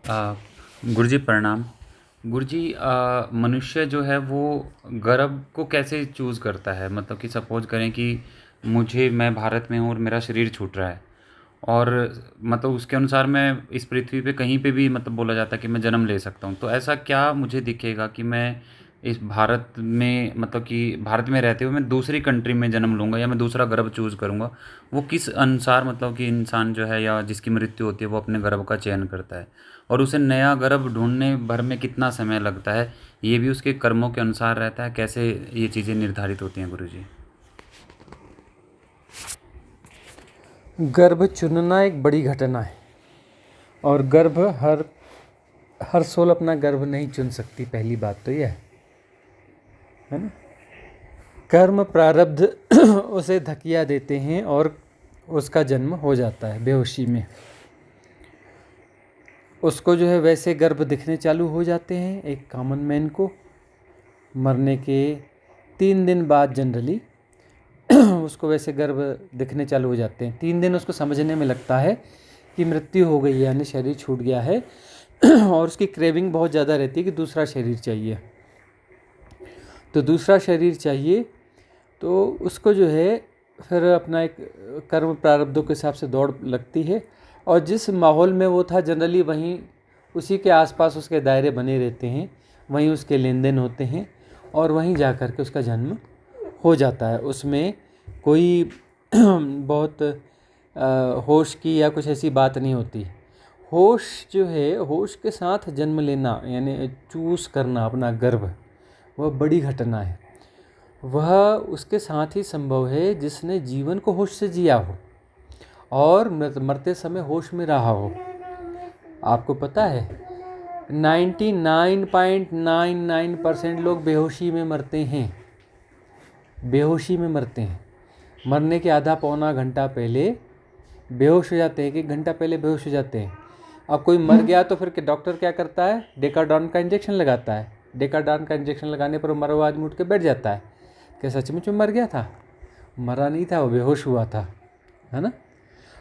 गुरुजी प्रणाम। गुरुजी, मनुष्य जो है वो गर्भ को कैसे चूज़ करता है? मतलब कि सपोज़ करें कि मैं भारत में हूँ और मेरा शरीर छूट रहा है और मतलब उसके अनुसार मैं इस पृथ्वी पे कहीं पे भी मतलब बोला जाता है कि मैं जन्म ले सकता हूँ। तो ऐसा क्या मुझे दिखेगा कि मैं इस भारत में मतलब कि भारत में रहते हुए मैं दूसरी कंट्री में जन्म लूँगा या मैं दूसरा गर्भ चूज़ करूँगा? वो किस अनुसार मतलब कि इंसान जो है या जिसकी मृत्यु होती है वो अपने गर्भ का चयन करता है? और उसे नया गर्भ ढूँढने भर में कितना समय लगता है? ये भी उसके कर्मों के अनुसार रहता है? कैसे ये चीज़ें निर्धारित होती हैं गुरुजी? गर्भ चुनना एक बड़ी घटना है और गर्भ हर सोल अपना गर्भ नहीं चुन सकती। पहली बात तो यह है ना। कर्म प्रारब्ध उसे धकिया देते हैं और उसका जन्म हो जाता है बेहोशी में। उसको जो है वैसे गर्भ दिखने चालू हो जाते हैं एक कॉमन मैन को मरने के 3 दिन बाद जनरली उसको वैसे गर्भ दिखने चालू हो जाते हैं। 3 दिन उसको समझने में लगता है कि मृत्यु हो गई है, यानी शरीर छूट गया है और उसकी क्रेविंग बहुत ज़्यादा रहती है कि दूसरा शरीर चाहिए। तो दूसरा शरीर चाहिए तो उसको जो है फिर अपना एक कर्म प्रारब्धों के हिसाब से दौड़ लगती है और जिस माहौल में वो था जनरली वहीं उसी के आसपास उसके दायरे बने रहते हैं, वहीं उसके लेन देन होते हैं और वहीं जा कर के उसका जन्म हो जाता है। उसमें कोई बहुत होश की या कुछ ऐसी बात नहीं होती। होश जो है, होश के साथ जन्म लेना यानी चूज़ करना अपना गर्भ, वह बड़ी घटना है। वह उसके साथ ही संभव है जिसने जीवन को होश से जिया हो और मरते समय होश में रहा हो। आपको पता है 99.99% लोग बेहोशी में मरते हैं। बेहोशी में मरते हैं। मरने के आधा पौना घंटा पहले बेहोश हो जाते हैं, 1 घंटा पहले बेहोश हो जाते हैं। अब कोई मर गया तो फिर डॉक्टर क्या करता है? डेकाडॉन का इंजेक्शन लगाता है। डेकाडॉन का इंजेक्शन लगाने पर मरा हुआ आदमी उठ के बैठ जाता है। क्या सचमुच में मर गया था? मरा नहीं था, वो बेहोश हुआ था, है ना।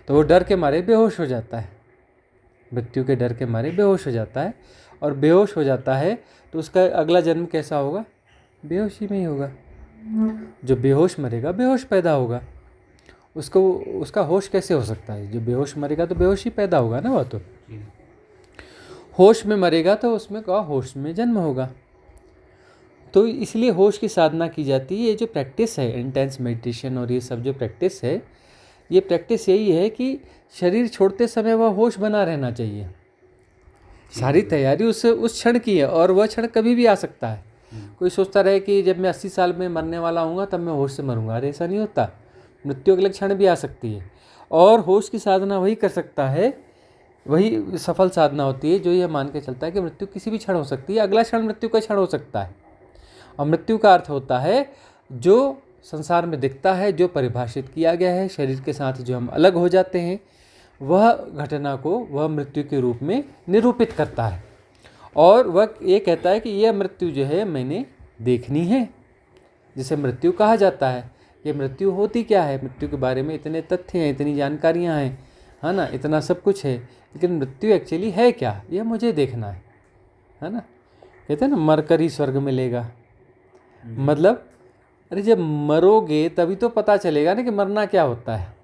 तो वो डर के मारे बेहोश हो जाता है, मृत्यु के डर के मारे बेहोश हो जाता है और बेहोश हो जाता है तो उसका अगला जन्म कैसा होगा? बेहोशी में ही होगा। जो बेहोश मरेगा बेहोश पैदा होगा। उसको उसका होश कैसे हो सकता है? जो बेहोश मरेगा तो बेहोश ही पैदा होगा ना। वह तो होश में मरेगा तो उसमें का होश में जन्म होगा। तो इसलिए होश की साधना की जाती है। ये जो प्रैक्टिस है इंटेंस मेडिटेशन और ये सब जो प्रैक्टिस है, ये प्रैक्टिस यही है कि शरीर छोड़ते समय वह होश बना रहना चाहिए। सारी तैयारी उस क्षण की है और वह क्षण कभी भी आ सकता है। कोई सोचता रहे कि जब मैं 80 साल में मरने वाला हूँगा तब मैं होश से मरूंगा, अरे ऐसा नहीं होता। मृत्यु अगले क्षण भी आ सकती है और होश की साधना वही कर सकता है, वही सफल साधना होती है जो यह मान के चलता है कि मृत्यु किसी भी क्षण हो सकती है, अगला क्षण मृत्यु का क्षण हो सकता है। और मृत्यु का अर्थ होता है जो संसार में दिखता है, जो परिभाषित किया गया है, शरीर के साथ जो हम अलग हो जाते हैं, वह घटना को वह मृत्यु के रूप में निरूपित करता है और वह ये कहता है कि यह मृत्यु जो है मैंने देखनी है, जिसे मृत्यु कहा जाता है। ये मृत्यु होती क्या है? मृत्यु के बारे में इतने तथ्य हैं, इतनी जानकारियाँ हैं, है ना, इतना सब कुछ है, लेकिन मृत्यु एक्चुअली है क्या, यह मुझे देखना है ना। कहते हैं ना मरकर ही स्वर्ग मिलेगा। मतलब अरे जब मरोगे तभी तो पता चलेगा ना कि मरना क्या होता है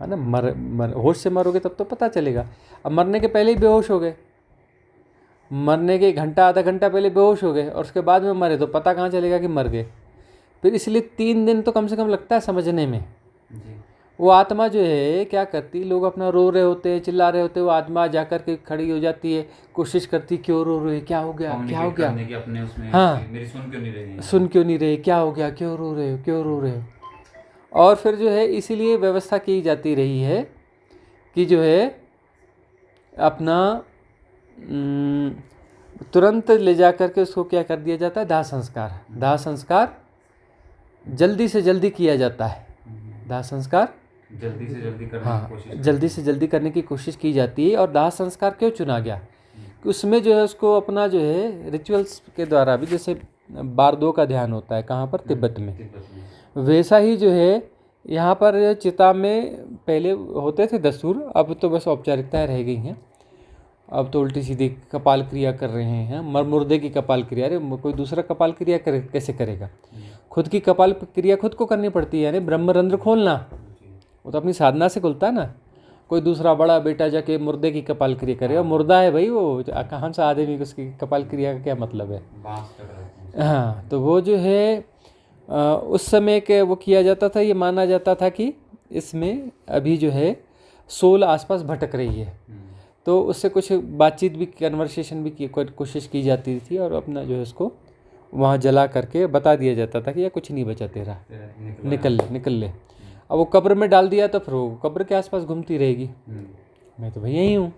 ना। होश से मरोगे तब तो पता चलेगा। अब मरने के पहले ही बेहोश हो गए, मरने के घंटा आधा घंटा पहले बेहोश हो गए और उसके बाद में मरे तो पता कहाँ चलेगा कि मर गए। फिर इसलिए 3 दिन तो कम से कम लगता है समझने में। वो आत्मा जो है क्या करती, लोग अपना रो रहे होते हैं, चिल्ला रहे होते हैं, वो आत्मा जाकर के खड़ी हो जाती है, कोशिश करती क्यों रो रहे, क्या हो गया, क्या हो गया, अपने उसमें हाँ मेरी सुन क्यों नहीं रही? सुन क्यों नहीं रहे, क्या हो गया, क्यों रो रहे हो, क्यों रो रहे हो। और फिर जो है इसीलिए व्यवस्था की जाती रही है कि जो है अपना तुरंत ले जा कर के उसको क्या कर दिया जाता है? दाह संस्कार। दाह संस्कार जल्दी से जल्दी किया जाता है। दाह संस्कार जल्दी से जल्दी करने की कोशिश जल्दी से जल्दी करने की कोशिश की जाती है। और दाह संस्कार क्यों चुना गया? कि उसमें जो है उसको अपना जो है रिचुअल्स के द्वारा भी, जैसे बारदो का ध्यान होता है कहाँ पर? तिब्बत में। वैसा ही जो है यहाँ पर चिता में पहले होते थे दस्तूर, अब तो बस औपचारिकताएँ रह गई हैं। अब तो उल्टी सीधी कपाल क्रिया कर रहे हैं, मुर्दे की कपाल क्रिया। अरे कोई दूसरा कपाल क्रिया कैसे करेगा? खुद की कपाल क्रिया खुद को करनी पड़ती है, यानी ब्रह्मरंध्र खोलना, वो तो अपनी साधना से खुलता है ना। कोई दूसरा बड़ा बेटा जाके मुर्दे की कपाल क्रिया करे, और मुर्दा है भाई वो, कहाँ से आदमी, उसकी कपाल क्रिया का क्या मतलब है? हाँ, तो वो जो है उस समय के वो किया जाता था। ये माना जाता था कि इसमें अभी जो है सोल आसपास भटक रही है, तो उससे कुछ बातचीत भी, कन्वर्सेशन भी की कोशिश की जाती थी, और अपना जो है उसको वहाँ जला करके बता दिया जाता था कि यह कुछ नहीं बचा तेरा, निकल ले। अब वो कब्र में डाल दिया तो फिर वो कब्र के आसपास घूमती रहेगी, मैं तो भैया ही हूँ।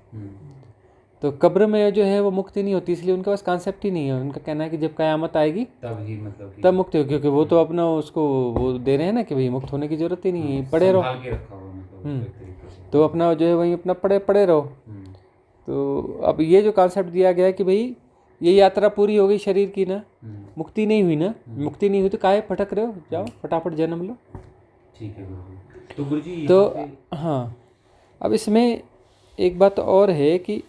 तो कब्र में जो है वो मुक्ति नहीं होती, इसलिए उनके पास कॉन्सेप्ट ही नहीं है। उनका कहना है कि जब क़यामत आएगी तब मुक्ति होगी, क्योंकि वो तो अपना उसको वो दे रहे हैं ना कि भाई मुक्त होने की ज़रूरत ही नहीं है, पड़े रहो। तो अपना जो है वहीं अपना पड़े रहो। तो अब ये जो कॉन्सेप्ट दिया गया है कि भाई ये यात्रा पूरी हो गई शरीर की ना, मुक्ति नहीं हुई ना, मुक्ति नहीं हुई तो काहे भटक रहे हो, जाओ फटाफट जन्म लो। ठीक है तो गुरुजी तो हाँ, अब इसमें एक बात और है कि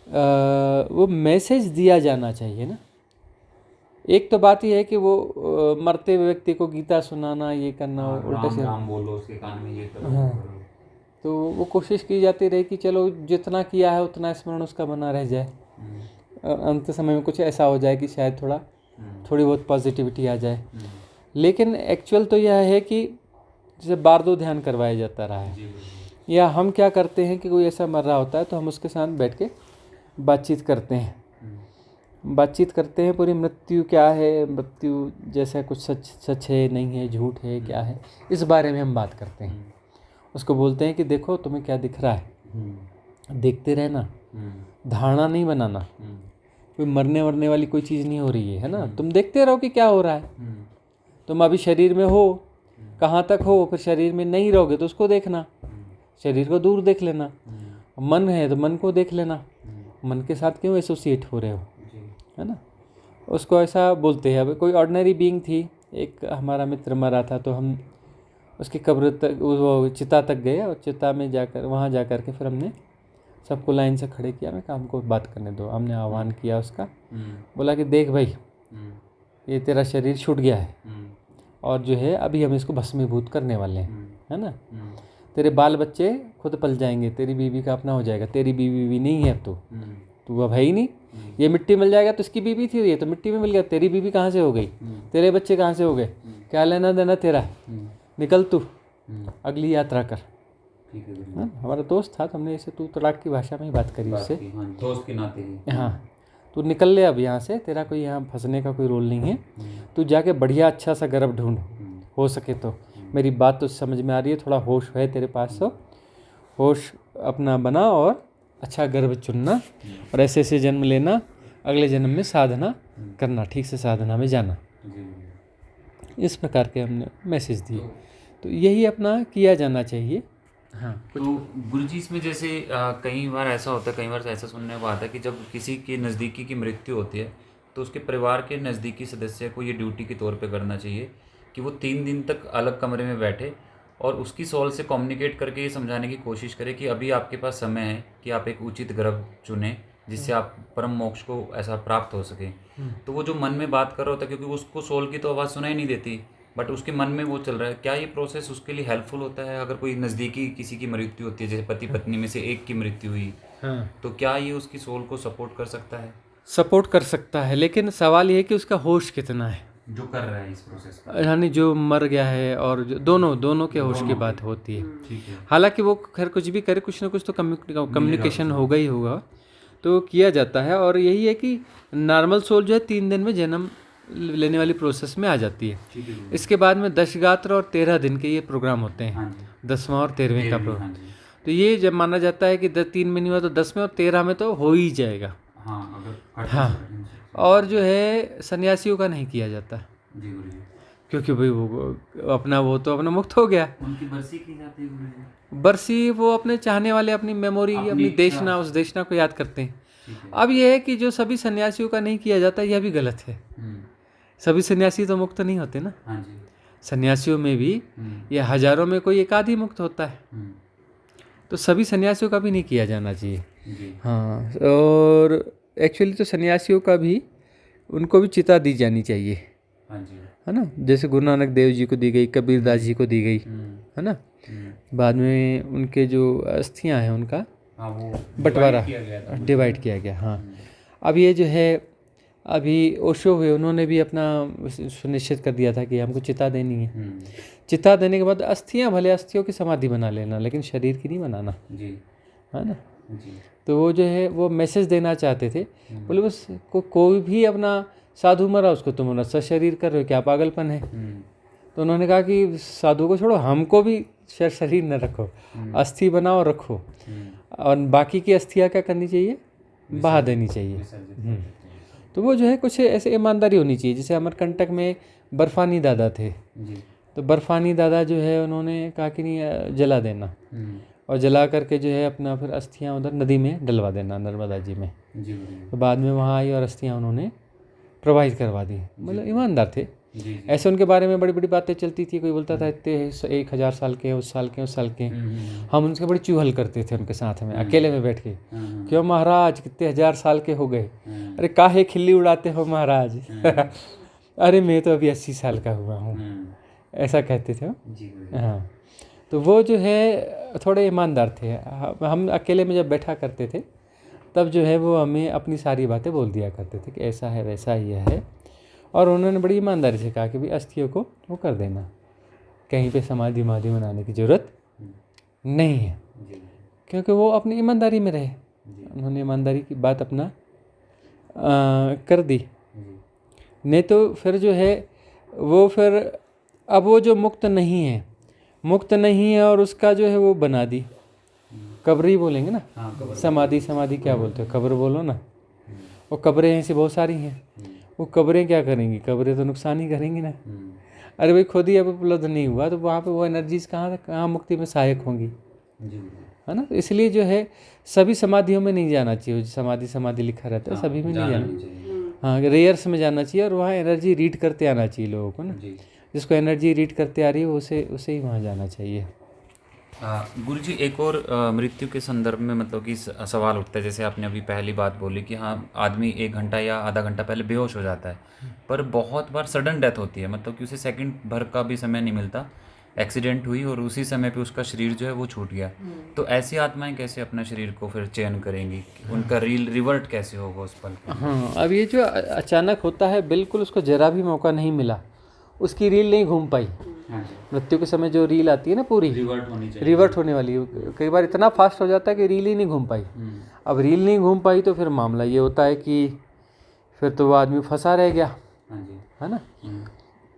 वो मैसेज दिया जाना चाहिए ना। एक तो बात यह है कि वो मरते हुए व्यक्ति को गीता सुनाना, ये करना, उल्टे से राम बोलो उसके कान में ये करो। हाँ, तो वो कोशिश की जाती रही कि चलो जितना किया है उतना स्मरण उसका बना रह जाए, अंत समय में कुछ ऐसा हो जाए कि शायद थोड़ी बहुत पॉजिटिविटी आ जाए। लेकिन एक्चुअल तो यह है कि जैसे बारदो ध्यान करवाया जाता रहा है, या हम क्या करते हैं कि कोई ऐसा मर रहा होता है तो हम उसके साथ बैठ के बातचीत करते हैं, पूरी मृत्यु क्या है, मृत्यु जैसा कुछ सच है नहीं है, झूठ है क्या है, इस बारे में हम बात करते हैं। उसको बोलते हैं कि देखो तुम्हें क्या दिख रहा है, देखते रहना, धारणा नहीं बनाना, कोई मरने वाली कोई चीज़ नहीं हो रही है ना, तुम देखते रहो कि क्या हो रहा है। तुम अभी शरीर में हो, कहाँ तक हो, फिर शरीर में नहीं रहोगे तो उसको देखना, शरीर को दूर देख लेना। मन है तो मन को देख लेना, मन के साथ क्यों एसोसिएट हो रहे हो, है ना। उसको ऐसा बोलते हैं। अब कोई ऑर्डिनरी बीइंग थी, एक हमारा मित्र मरा था, तो हम उसकी कब्र तक, वो चिता तक गए, और चिता में जाकर, वहाँ जाकर के फिर हमने सबको लाइन से खड़े किया, मैं कहा हमको बात करने दो। हमने आह्वान किया उसका, बोला कि देख भाई, ये तेरा शरीर छूट गया है, और जो है अभी हम इसको भस्मीभूत करने वाले हैं, है ना। तेरे बाल बच्चे खुद पल जाएंगे, तेरी बीवी का अपना हो जाएगा, तेरी बीवी नहीं है अब तू अब है ही नहीं। ये मिट्टी मिल जाएगा तो इसकी बीवी थी, ये तो मिट्टी में मिल गया, तेरी बीवी कहाँ से हो गई, तेरे बच्चे कहाँ से हो गए, क्या लेना देना तेरा, निकल तू अगली यात्रा कर। हमारा दोस्त था, तो हमने ऐसे तू तड़ाक की भाषा में ही बात करी उससे, दोस्त के नाते। हाँ, तू निकल ले अब यहाँ से, तेरा कोई यहाँ फंसने का कोई रोल नहीं है, तू जाके बढ़िया अच्छा सा गर्भ ढूंढ, हो सके तो। मेरी बात तो समझ में आ रही है, थोड़ा होश है तेरे पास, तो होश अपना बना और अच्छा गर्भ चुनना, और ऐसे ऐसे जन्म लेना, अगले जन्म में साधना करना, ठीक से साधना में जाना। इस प्रकार के हमने मैसेज दिए, तो यही अपना किया जाना चाहिए। हाँ, तो गुरुजी इसमें जैसे कई बार ऐसा होता है, कई बार ऐसा सुनने को आता है कि जब किसी के नज़दीकी की मृत्यु होती है तो उसके परिवार के नज़दीकी सदस्य को ये ड्यूटी के तौर पे करना चाहिए कि वो 3 दिन तक अलग कमरे में बैठे और उसकी सोल से कम्युनिकेट करके ये समझाने की कोशिश करें कि अभी आपके पास समय है कि आप एक उचित गर्भ चुनें जिससे आप परम मोक्ष को ऐसा प्राप्त हो सके। तो वो जो मन में बात कर रहा होता है, क्योंकि उसको सोल की तो आवाज़ सुनाई नहीं देती, बट उसके मन में वो चल रहा है, क्या ये प्रोसेस उसके लिए हेल्पफुल होता है? अगर कोई नज़दीकी किसी की मृत्यु होती है, जैसे पति पत्नी में से एक की मृत्यु हुई, हाँ, तो क्या ये उसकी सोल को सपोर्ट कर सकता है? सपोर्ट कर सकता है, लेकिन सवाल ये है कि उसका होश कितना है, जो कर रहा है इस प्रोसेस का, यानी जो मर गया है और जो दोनों के होश की बात होती है। ठीक है। हालांकि वो खैर कुछ भी करे, कुछ ना कुछ तो कम्युनिकेशन होगा ही होगा, तो किया जाता है। और यही है कि नॉर्मल सोल जो है 3 दिन में जन्म लेने वाली प्रोसेस में आ जाती है। इसके बाद में 10 गात्र और 13 दिन के ये प्रोग्राम होते हैं, 10वां और 13वें का प्रोग्राम। तो ये जब माना जाता है कि 3 महीने में तो 10 में और 13 में तो हो ही जाएगा। हाँ, और जो है सन्यासियों का नहीं किया जाता, क्योंकि भाई वो अपना मुक्त हो गया। उनकी बरसी की जाती है गुरुजी? बरसी वो अपने चाहने वाले अपनी मेमोरी, अपनी देशना, उस देशना को याद करते हैं। अब यह है कि जो सभी सन्यासियों का नहीं किया जाता, यह भी गलत है। सभी सन्यासी तो मुक्त नहीं होते ना, सन्यासियों में भी या हजारों में कोई एक आध ही मुक्त होता है, तो सभी सन्यासियों का भी नहीं किया जाना चाहिए। जी। हाँ, और एक्चुअली तो सन्यासियों का भी, उनको भी चिता दी जानी चाहिए, हाँ जी। है ना। जैसे गुरु नानक देव जी को दी गई, कबीर दास जी को दी गई, है ना। बाद में उनके जो अस्थियां हैं उनका हाँ, वो बंटवारा, divide किया गया था। डिवाइड किया गया। हाँ, अब ये जो है, अभी ओशो हुए, उन्होंने भी अपना सुनिश्चित कर दिया था कि हमको चिता देनी है। चिता देने के बाद अസ്ഥियां, भले अസ്ഥियों की समाधि बना लेना, लेकिन शरीर की नहीं बनाना, जी। है ना। जी। तो वो जो है वो मैसेज देना चाहते थे, बोले बस कोई भी अपना साधु मरा उसको तुम सशरीर कर रहे हो, क्या पागलपन है। तो उन्होंने कहा कि साधु को छोड़ो, हमको भी शरीर न रखो, अस्थि बनाओ रखो, और बाकी की अस्थियाँ क्या करनी चाहिए, बहा देनी चाहिए। तो वो जो है कुछ ऐसे ईमानदारी होनी चाहिए। जैसे अमरकंटक में बर्फानी दादा थे, तो बर्फानी दादा जो है उन्होंने कहा कि नहीं, जला देना, और जला करके जो है अपना फिर अस्थियाँ उधर नदी में डलवा देना, नर्मदा जी में। तो बाद में वहाँ आई और अस्थियाँ उन्होंने प्रवाहित करवा दी, मतलब ईमानदार थे। ऐसे उनके बारे में बड़ी बड़ी बातें चलती थी, कोई बोलता था इतने 1000 साल के, उस साल के, उस साल के। हम उनसे बड़ी चूहल करते थे उनके साथ में, अकेले में बैठ के, क्यों महाराज कितने 1000 साल के हो गए, अरे काहे खिल्ली उड़ाते हो महाराज। अरे मैं तो अभी 80 साल का हुआ हूँ, ऐसा कहते थे वो। हाँ, तो वो जो है थोड़े ईमानदार थे। हम अकेले में जब बैठा करते थे तब जो है वो हमें अपनी सारी बातें बोल दिया करते थे कि ऐसा है वैसा ही है, और उन्होंने बड़ी ईमानदारी से कहा कि भाई अस्थियों को वो कर देना, कहीं पे समाधि बनाने की ज़रूरत नहीं है, क्योंकि वो अपनी ईमानदारी में रहे। उन्होंने ईमानदारी की बात अपना कर दी। नहीं तो फिर जो है वो फिर, अब वो जो मुक्त नहीं है और उसका जो है वो बना दी, कब्र ही बोलेंगे ना। समाधि क्या बोलते हो, कब्र बोलो ना। वो कब्रें ऐसी बहुत सारी हैं, वो कब्रें क्या करेंगी, कब्रें तो नुकसान ही करेंगी ना। अरे भाई खुद ही अब उपलब्ध नहीं हुआ तो वहाँ पे वो एनर्जीज कहाँ मुक्ति में सहायक होंगी, है ना। तो इसलिए जो है सभी समाधियों में नहीं जाना चाहिए। समाधि लिखा रहता है, सभी में नहीं जाना। हाँ, रेयर्स में जाना चाहिए, और वहाँ एनर्जी रीड करते आना चाहिए लोगों को ना। जिसको एनर्जी रीड करते आ रही है उसे ही वहाँ जाना चाहिए। गुरुजी, एक और मृत्यु के संदर्भ में मतलब कि सवाल उठता है। जैसे आपने अभी पहली बात बोली कि हाँ, आदमी 1 घंटा या आधा घंटा पहले बेहोश हो जाता है, पर बहुत बार सडन डेथ होती है, मतलब कि उसे सेकंड भर का भी समय नहीं मिलता, एक्सीडेंट हुई और उसी समय पे उसका शरीर जो है वो छूट गया। तो ऐसी आत्माएं कैसे अपना शरीर को फिर चयन करेंगी, उनका रिवर्ट कैसे होगा उस पल पे? हाँ, अब ये जो अचानक होता है, बिल्कुल उसको जरा भी मौका नहीं मिला, उसकी रील नहीं घूम पाई। मृत्यु के समय जो रील आती है ना पूरी रिवर्ट होने वाली, कई बार इतना फास्ट हो जाता है कि रील ही नहीं घूम पाई। अब रील नहीं घूम पाई तो फिर मामला ये होता है कि फिर तो वो आदमी फंसा रह गया, है ना।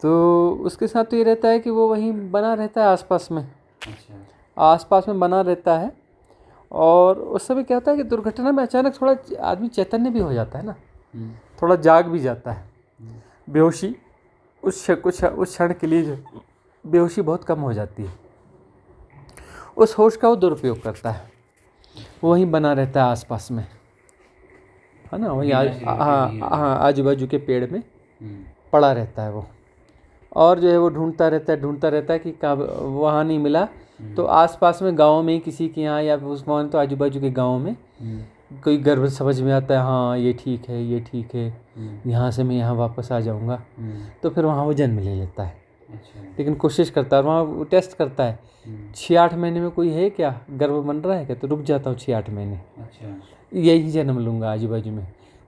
तो उसके साथ तो ये रहता है कि वो वहीं बना रहता है आसपास में बना रहता है। और उस समय क्या होता है कि दुर्घटना में अचानक थोड़ा आदमी चैतन्य भी हो जाता है ना, थोड़ा जाग भी जाता है। बेहोशी उस क्षण के लिए जो बेहोशी बहुत कम हो जाती है, उस होश का वो दुरुपयोग करता है, वो वहीं बना रहता है आसपास में, है ना। वहीं हाँ, आजू बाजू के पेड़ में पड़ा रहता है वो, और जो है वो ढूंढता रहता है कि कब वहाँ नहीं मिला तो आसपास में गाँव में किसी के यहाँ, या उस मोहन तो आजू बाजू के गाँव में कोई गर्व समझ में आता है, हाँ ये ठीक है, यहाँ से मैं यहाँ वापस आ जाऊँगा, तो फिर वहाँ वो जन्म ले लेता है। लेकिन कोशिश करता है, और वहाँ वो टेस्ट करता है 6-8 महीने में कोई है क्या, गर्व बन रहा है क्या, तो रुक जाता हूँ 6-8 महीने, यही जन्म लूँगा आजू बाजू में।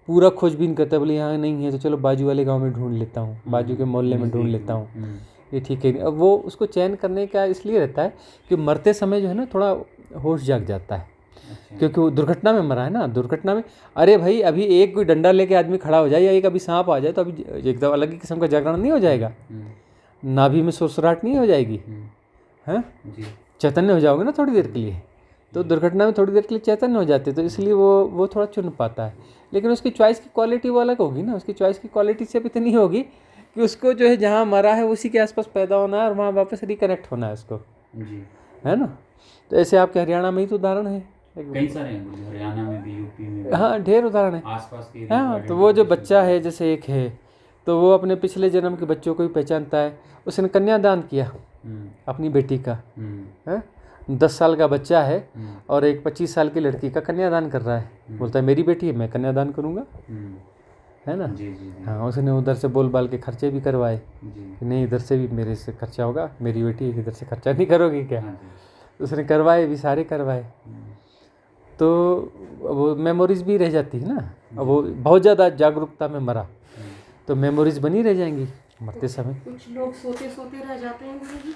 पूरा खोजबीन करता है, बोले यहाँ नहीं है तो चलो बाजू वाले गांव में ढूंढ लेता हूँ, बाजू के मोहल्ले में ढूंढ लेता हूँ, ये ठीक है। अब वो उसको चयन करने का इसलिए रहता है कि मरते समय जो है ना थोड़ा होश जाग जाता है, क्योंकि वो दुर्घटना में मरा है ना। दुर्घटना में अरे भाई अभी एक कोई डंडा लेके आदमी खड़ा हो जाए, या एक अभी सांप आ जाए, तो अभी एकदम अलग ही किस्म का जागरण नहीं हो जाएगा, नाभि में सुरसुराहट नहीं हो जाएगी, हैं, चैतन्य हो जाओगे ना थोड़ी देर के लिए। तो दुर्घटना में थोड़ी देर के लिए चैतन्य हो जाते, तो इसलिए वो थोड़ा चुन पाता है। लेकिन उसकी चॉइस की क्वालिटी वो अलग होगी ना, उसकी चॉइस की क्वालिटी सिर्फ इतनी होगी कि उसको जो है जहाँ मरा है उसी के आसपास पैदा होना है और वहाँ वापस रिकनेक्ट होना है उसको, है ना। तो ऐसे आपके हरियाणा में ही तो उदाहरण है, कई सारे हैं, हरियाणा में भी, यूपी में भी, हाँ ढेर उदाहरण है आसपास के। हाँ, तो वो जो बच्चा है, जैसे एक है, तो वो अपने पिछले जन्म के बच्चों को ही पहचानता है। उसने कन्यादान किया अपनी बेटी का, है, 10 साल का बच्चा है और एक 25 साल की लड़की का कन्यादान कर रहा है, बोलता है मेरी बेटी है, मैं कन्यादान करूँगा, है ना। जी जी जी हाँ, उसने उधर से बोल बाल के खर्चे भी करवाए जी। कि नहीं इधर से भी मेरे से खर्चा होगा, मेरी बेटी है, इधर से खर्चा नहीं करोगी क्या। हाँ जी। उसने करवाए भी, सारे करवाए। तो वो मेमोरीज भी रह जाती है ना। अब वो बहुत ज़्यादा जागरूकता में मरा तो मेमोरीज बनी रह जाएंगी मरते समय। कुछ लोग सोते सोते रह जाते हैं गुरुजी।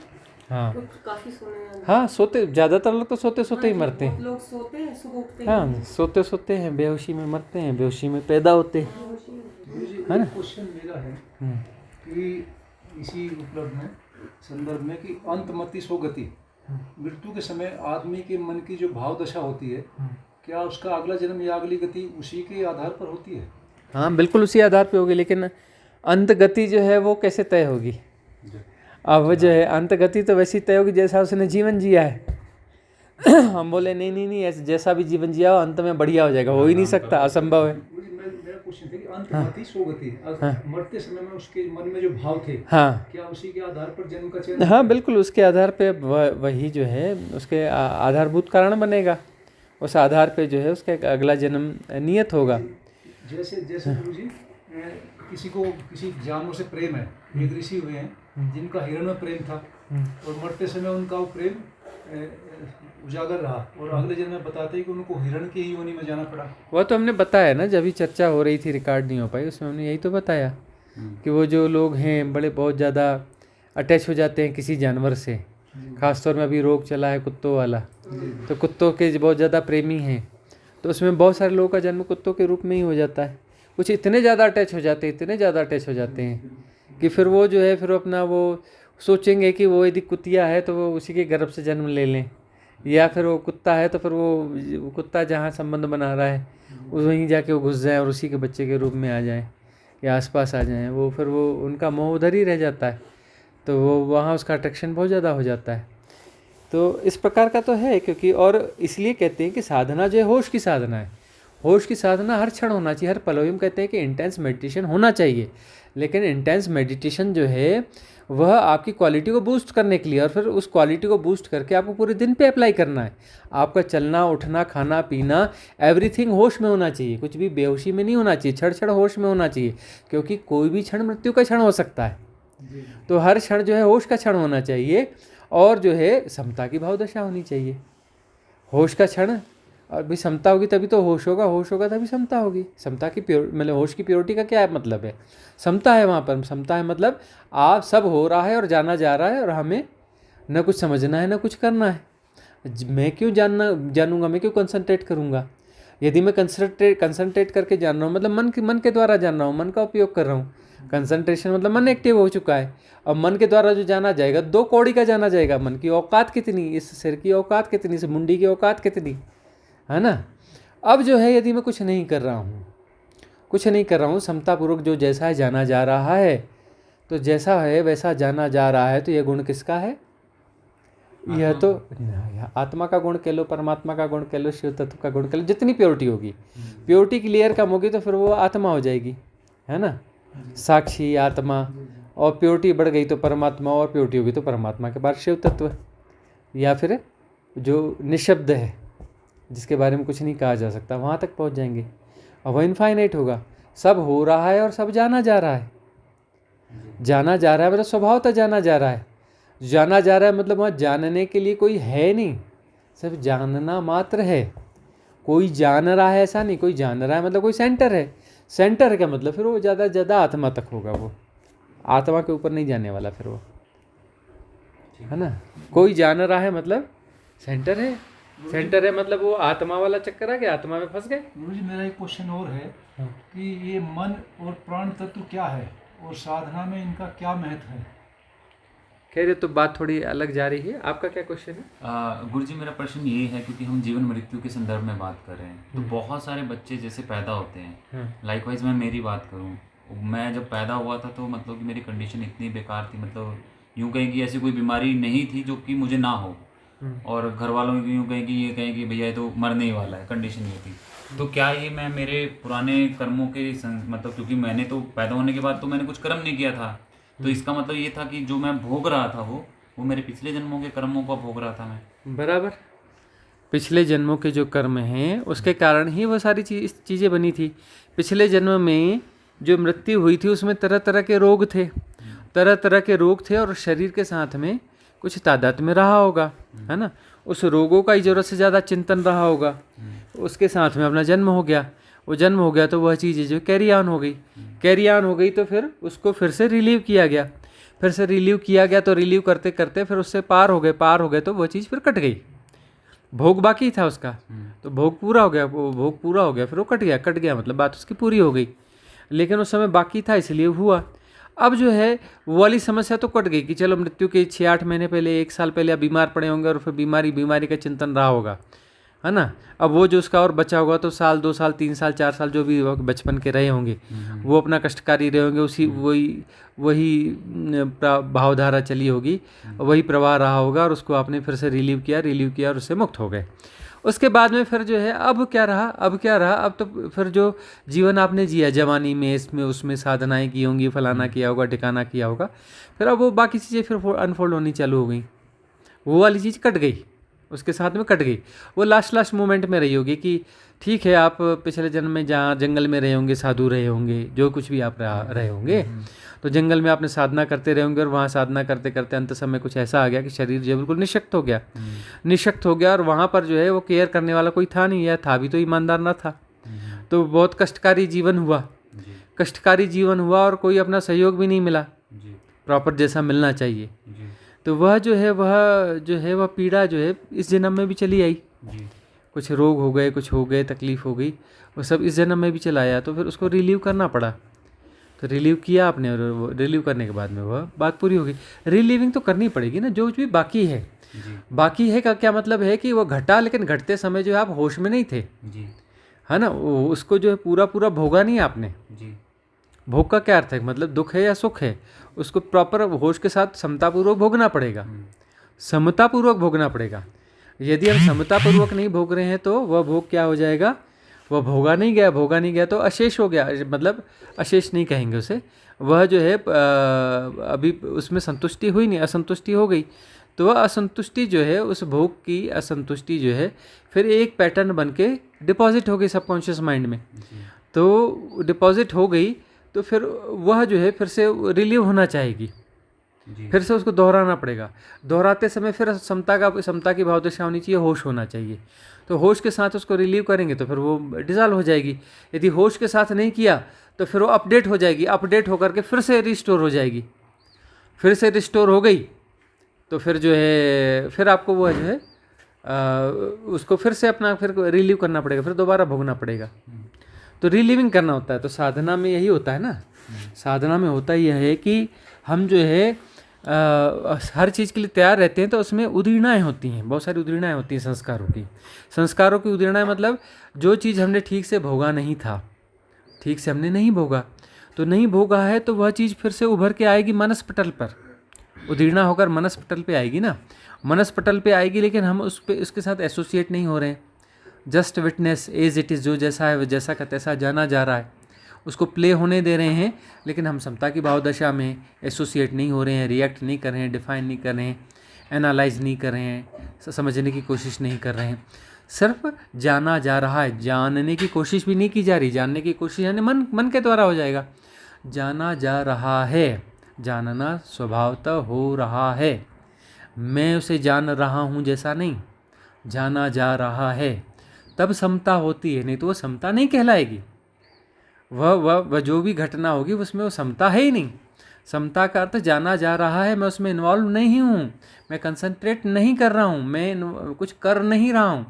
हाँ कुछ काफी सुने हैं। हाँ, सोते ज़्यादातर लोग तो सोते सोते ही मरते बहुत हैं। लोग सोते हैं, सुबह उठते हैं। हाँ, सोते सोते हैं, बेहोशी में मरते हैं, बेहोशी में पैदा होते हैं, है ना। क्वेश्चन मेरा है कि इसी उपलब्ध में संदर्भ में कि अंतमति स्वगति, मृत्यु के समय आदमी के मन की जो भाव दशा होती है, क्या उसका अगला जन्म या अगली गति उसी के आधार पर होती है? हाँ, बिल्कुल उसी आधार पे होगी, लेकिन अंत गति जो है वो कैसे तय होगी। अब जो है अंत गति तो वैसी तय होगी जैसा उसने जीवन जिया है। हम बोले नहीं नहीं नहीं, ऐसे जैसा भी जीवन जिया हो अंत में बढ़िया हो जाएगा, हो ही नहीं सकता, असंभव है। मेरा क्वेश्चन था कि अंतमति स्वगति, मरते समय में उसके मन में जो भाव थे, हाँ क्या उसी के आधार पर जन्म का चयन? हाँ, बिल्कुल उसके आधार पे वही जो है उसके आधारभूत कारण बनेगा, उस आधार पे जो है उसका एक अगला जन्म नियत होगा। जैसे जैसे गुरु जी, किसी को किसी जानवर से प्रेम है, एक ऋषि हुए हैं जिनका हिरण में प्रेम था और मरते समय उनका वो प्रेम उजागर रहा और अगले जन्म में बताते हैं कि उनको हिरण की ही योनि में जाना पड़ा। वो तो हमने बताया ना, जब भी चर्चा हो रही थी, रिकॉर्ड नहीं हो पाई, उसमें हमने यही तो बताया कि वो जो लोग हैं बड़े बहुत ज़्यादा अटैच हो जाते हैं किसी जानवर से, खासतौर में अभी रोग चला है कुत्तों वाला, तो कुत्तों के बहुत ज़्यादा प्रेमी हैं, तो उसमें बहुत सारे लोगों का जन्म कुत्तों के रूप में ही हो जाता है। कुछ इतने ज़्यादा अटैच हो जाते हैं, इतने ज़्यादा अटैच हो जाते हैं कि फिर वो जो है फिर अपना वो सोचेंगे कि वो यदि कुतिया है तो वो उसी के गर्भ से जन्म ले लें, या फिर वो कुत्ता है तो फिर वो कुत्ता जहाँ संबंध बना रहा है वहीं जाके वो घुस जाए और उसी के बच्चे के रूप में आ जाए या आसपास आ जाएं, वो फिर वो उनका मोह उधर ही रह जाता है, तो वो वहाँ उसका अट्रैक्शन बहुत ज़्यादा हो जाता है। तो इस प्रकार का तो है, क्योंकि और इसलिए कहते हैं कि साधना जो है होश की साधना है, होश की साधना हर क्षण होना चाहिए, हर पल। हम कहते हैं कि इंटेंस मेडिटेशन होना चाहिए, लेकिन इंटेंस मेडिटेशन जो है वह आपकी क्वालिटी को बूस्ट करने के लिए, और फिर उस क्वालिटी को बूस्ट करके आपको पूरे दिन पे अप्लाई करना है। आपका चलना उठना खाना पीना एवरीथिंग होश में होना चाहिए, कुछ भी बेहोशी में नहीं होना चाहिए, क्षण क्षण होश में होना चाहिए, क्योंकि कोई भी क्षण मृत्यु का क्षण हो सकता है। तो हर क्षण जो है होश का क्षण होना चाहिए, और जो है समता की भाव दशा होनी चाहिए। होश का क्षण, और भी समता होगी तभी तो होश होगा, होश होगा तभी समता होगी। समता की प्योर मतलब होश की प्योरिटी का क्या मतलब है, समता है वहाँ पर। समता है मतलब आप सब हो रहा है और जाना जा रहा है, और हमें न कुछ समझना है न कुछ करना है। मैं क्यों जानूंगा, मैं क्यों कंसंट्रेट करूँगा। यदि मैं कंसंट्रेट करके जान रहा हूँ मतलब मन के द्वारा जान रहा हूँ, मन का उपयोग कर रहा हूँ। कंसंट्रेशन मतलब मन एक्टिव हो चुका है। अब मन के द्वारा जो जाना जाएगा 2 कौड़ी का जाना जाएगा। मन की औकात कितनी, इस सिर की औकात कितनी, इस मुंडी की औकात कितनी, है ना। अब जो है यदि मैं कुछ नहीं कर रहा हूँ समतापूर्वक जो जैसा है जाना जा रहा है, तो जैसा है वैसा जाना जा रहा है, तो यह गुण किसका है, यह तो आत्मा का गुण कह लो, परमात्मा का गुण कह लो, शिव तत्व का गुण कह लो। जितनी प्योरिटी होगी, प्योरिटी की लेयर कम होगी तो फिर वो आत्मा हो जाएगी, है ना, साक्षी आत्मा। और प्योरिटी बढ़ गई तो परमात्मा, और प्योरिटी होगी तो परमात्मा के बाद शिव तत्व, या फिर जो निशब्द है जिसके बारे में कुछ नहीं कहा जा सकता, वहाँ तक पहुँच जाएंगे। और वह इनफाइनाइट होगा। सब हो रहा है और सब जाना जा रहा है। जाना जा रहा है मतलब स्वभावतः जाना जा रहा है। जाना जा रहा है मतलब वहाँ जानने के लिए कोई है नहीं, सिर्फ जानना मात्र है। कोई जान रहा है ऐसा नहीं, कोई जान रहा है मतलब कोई सेंटर है। सेंटर का मतलब फिर वो ज़्यादा से ज़्यादा आत्मा तक होगा, वो आत्मा के ऊपर नहीं जाने वाला फिर वो, है ना। कोई जान रहा है मतलब सेंटर है, सेंटर है मतलब वो आत्मा वाला चक्कर आ गया, आत्मा में फंस गए। गुरु जी, मेरा एक क्वेश्चन और है कि ये मन और प्राण तत्व क्या है और साधना में इनका क्या महत्व है? कह रहे तो बात थोड़ी अलग जा रही है। आपका क्या क्वेश्चन है? गुरुजी मेरा प्रश्न ये है, क्योंकि हम जीवन मृत्यु के संदर्भ में बात कर रहे हैं, तो बहुत सारे बच्चे जैसे पैदा होते हैं, लाइकवाइज मैं मेरी बात करूं, मैं जब पैदा हुआ था तो मतलब कि मेरी कंडीशन इतनी बेकार थी, मतलब यूँ कहें कि ऐसी कोई बीमारी नहीं थी जो कि मुझे ना हो, और घर वालों की यूँ कहें कि ये कहें कि भैया ये तो मरने ही वाला है, कंडीशन ये थी। तो क्या ये मैं मेरे पुराने कर्मों के मतलब, क्योंकि मैंने तो पैदा होने के बाद तो मैंने कुछ कर्म नहीं किया था, तो इसका मतलब ये था कि जो मैं भोग रहा था वो वो मेरे पिछले जन्मों के कर्मों को भोग रहा था मैं। बराबर। पिछले जन्मों के जो कर्म हैं उसके कारण ही वो सारी चीज़ें बनी थी। पिछले जन्म में जो मृत्यु हुई थी उसमें तरह तरह के रोग थे, तरह तरह के रोग थे, और शरीर के साथ में कुछ तादाद में रहा होगा, है ना। उस रोगों का ही ज़रूरत से ज़्यादा चिंतन रहा होगा, उसके साथ में अपना जन्म हो गया। वो जन्म हो गया तो वह चीज़ें जो कैरी ऑन हो गई, कैरी ऑन हो गई तो फिर उसको फिर से रिलीव किया गया, फिर से रिलीव किया गया, तो रिलीव करते करते फिर उससे पार हो गए तो वह चीज़ फिर कट गई। भोग बाकी था उसका, तो भोग पूरा हो गया, वो भोग पूरा हो गया, फिर वो कट गया मतलब बात उसकी पूरी हो गई, लेकिन उस समय बाकी था इसलिए हुआ। अब जो है वो वाली समस्या तो कट गई कि चलो मृत्यु के 6-8 महीने पहले, 1 साल पहले आप बीमार पड़े होंगे और फिर बीमारी का चिंतन रहा होगा, है ना। अब वो जो उसका और बचा होगा तो साल, 2 साल, 3 साल, 4 साल जो भी बचपन के रहे होंगे वो अपना कष्टकारी रहे होंगे, उसी वही भावधारा चली होगी, वही प्रवाह रहा होगा, और उसको आपने फिर से रिलीव किया और उससे मुक्त हो गए। उसके बाद में फिर जो है अब क्या रहा, अब तो फिर जो जीवन आपने जिया जवानी में, इसमें उसमें साधनाएं की होंगी, फलाना किया होगा, ठिकाना किया होगा, फिर अब वो बाकी चीज़ें फिर अनफोल्ड होनी चालू हो गई। वो वाली चीज़ कट गई, उसके साथ में कट गई। वो लास्ट मोमेंट में रही होगी कि ठीक है, आप पिछले जन्म में जहाँ जंगल में रहे होंगे, साधु रहे होंगे, जो कुछ भी आप रहे होंगे, तो जंगल में आपने साधना करते रहे होंगे, और वहाँ साधना करते करते अंत समय कुछ ऐसा आ गया कि शरीर जो बिल्कुल निशक्त हो गया, और वहाँ पर जो है वो केयर करने वाला कोई था नहीं, या था भी तो ईमानदार ना था, तो बहुत कष्टकारी जीवन हुआ और कोई अपना सहयोग भी नहीं मिला प्रॉपर जैसा मिलना चाहिए। तो वह पीड़ा जो है इस जन्म में भी चली आई, कुछ रोग हो गए, तकलीफ हो गई, वो सब इस जन्म में भी चला आया, तो फिर उसको रिलीव करना पड़ा। तो रिलीव किया आपने, और रिलीव करने के बाद में वह बात पूरी हो गई। रिलीविंग तो करनी पड़ेगी ना, जो कुछ भी बाकी है का क्या मतलब है कि वो घटा, लेकिन घटते समय जो है आप होश में नहीं थे, है ना। उसको जो है पूरा भोगा नहीं आपने। भोग का क्या अर्थ है, मतलब दुख है या सुख है, उसको प्रॉपर होश के साथ समतापूर्वक भोगना पड़ेगा, समतापूर्वक भोगना पड़ेगा। यदि हम समतापूर्वक नहीं भोग रहे हैं तो वह भोग क्या हो जाएगा, वह भोगा नहीं गया तो अशेष हो गया, मतलब अशेष नहीं कहेंगे उसे, वह जो है अभी उसमें संतुष्टि हुई नहीं, असंतुष्टि हो गई। तो वह असंतुष्टि जो है, उस भोग की असंतुष्टि जो है फिर एक पैटर्न बन के डिपॉजिट हो गई सबकॉन्शियस माइंड में। तो डिपॉजिट हो गई तो फिर वह जो है फिर से रिलीव होना चाहेगी, फिर से उसको दोहराना पड़ेगा। दोहराते समय फिर समता की भावदशा होनी चाहिए, होश होना चाहिए। तो होश के साथ उसको रिलीव करेंगे तो फिर वो डिज़ॉल्व हो जाएगी। यदि होश के साथ नहीं किया तो फिर वो अपडेट हो जाएगी, अपडेट होकर के फिर से रिस्टोर हो जाएगी। फिर से रिस्टोर हो गई तो फिर जो है फिर आपको वो जो है उसको फिर से अपना फिर रिलीव करना पड़ेगा, फिर दोबारा भोगना पड़ेगा। तो रिलीविंग करना होता है। तो साधना में यही होता है ना, साधना में होता यह है कि हम जो है हर चीज़ के लिए तैयार रहते हैं, तो उसमें उदीर्णाएँ होती हैं, बहुत सारी उदीर्णाएँ होती हैं संस्कारों की उदीर्णाएँ, मतलब जो चीज़ हमने ठीक से भोगा नहीं था, ठीक से हमने नहीं भोगा, तो नहीं भोगा है तो वह चीज़ फिर से उभर के आएगी मनस पटल पर, उदीर्णा होकर मनस पटल पे आएगी ना, मनस पटल पे आएगी, लेकिन हम उसके साथ एसोसिएट नहीं हो रहे हैं। Just witness as it is, जो जैसा है जैसा का तैसा जाना जा रहा है, उसको प्ले होने दे रहे हैं, लेकिन हम समता की भावदशा में एसोसिएट नहीं हो रहे हैं, रिएक्ट नहीं कर रहे हैं, डिफाइन नहीं कर रहे हैं, एनालाइज नहीं कर रहे हैं, समझने की कोशिश नहीं कर रहे हैं, सिर्फ जाना जा रहा है, जानने की कोशिश भी नहीं की जा रही। जानने की कोशिश यानी मन के द्वारा हो जाएगा। जाना जा रहा है, जानना स्वभावतः हो रहा है, मैं उसे जान रहा हूँ जैसा नहीं, जाना जा रहा है, तब समता होती है, नहीं तो वो समता नहीं कहलाएगी। वह जो भी घटना होगी उसमें वो समता है ही नहीं। समता का अर्थ जाना जा रहा है, मैं उसमें इन्वॉल्व नहीं हूँ, मैं कंसंट्रेट नहीं कर रहा हूँ, मैं कुछ कर नहीं रहा हूँ,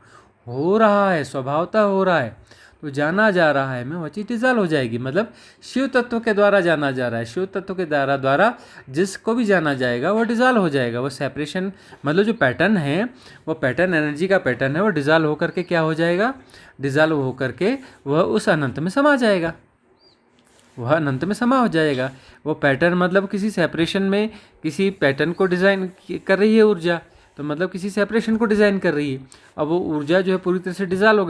हो रहा है, स्वभावतः हो रहा है, तो जाना जा रहा है, मैं वह चीज़ डिज़ॉल्व हो जाएगी। मतलब शिव तत्व के द्वारा जाना जा रहा है, शिव तत्व के द्वारा जिसको भी जाना जाएगा वह डिज़ॉल्व हो जाएगा। वो सेपरेशन मतलब जो पैटर्न है, वो पैटर्न एनर्जी का पैटर्न है, वो डिज़ॉल्व होकर के क्या हो जाएगा, डिज़ॉल्व होकर के वह उस अनंत में समा जाएगा, वह अनंत में समा हो जाएगा। वो पैटर्न मतलब किसी सेपरेशन में किसी पैटर्न को डिज़ाइन कर रही है ऊर्जा, तो मतलब किसी सेपरेशन को डिज़ाइन कर रही है। अब वो ऊर्जा जो है पूरी तरह से डिज़ॉल्व हो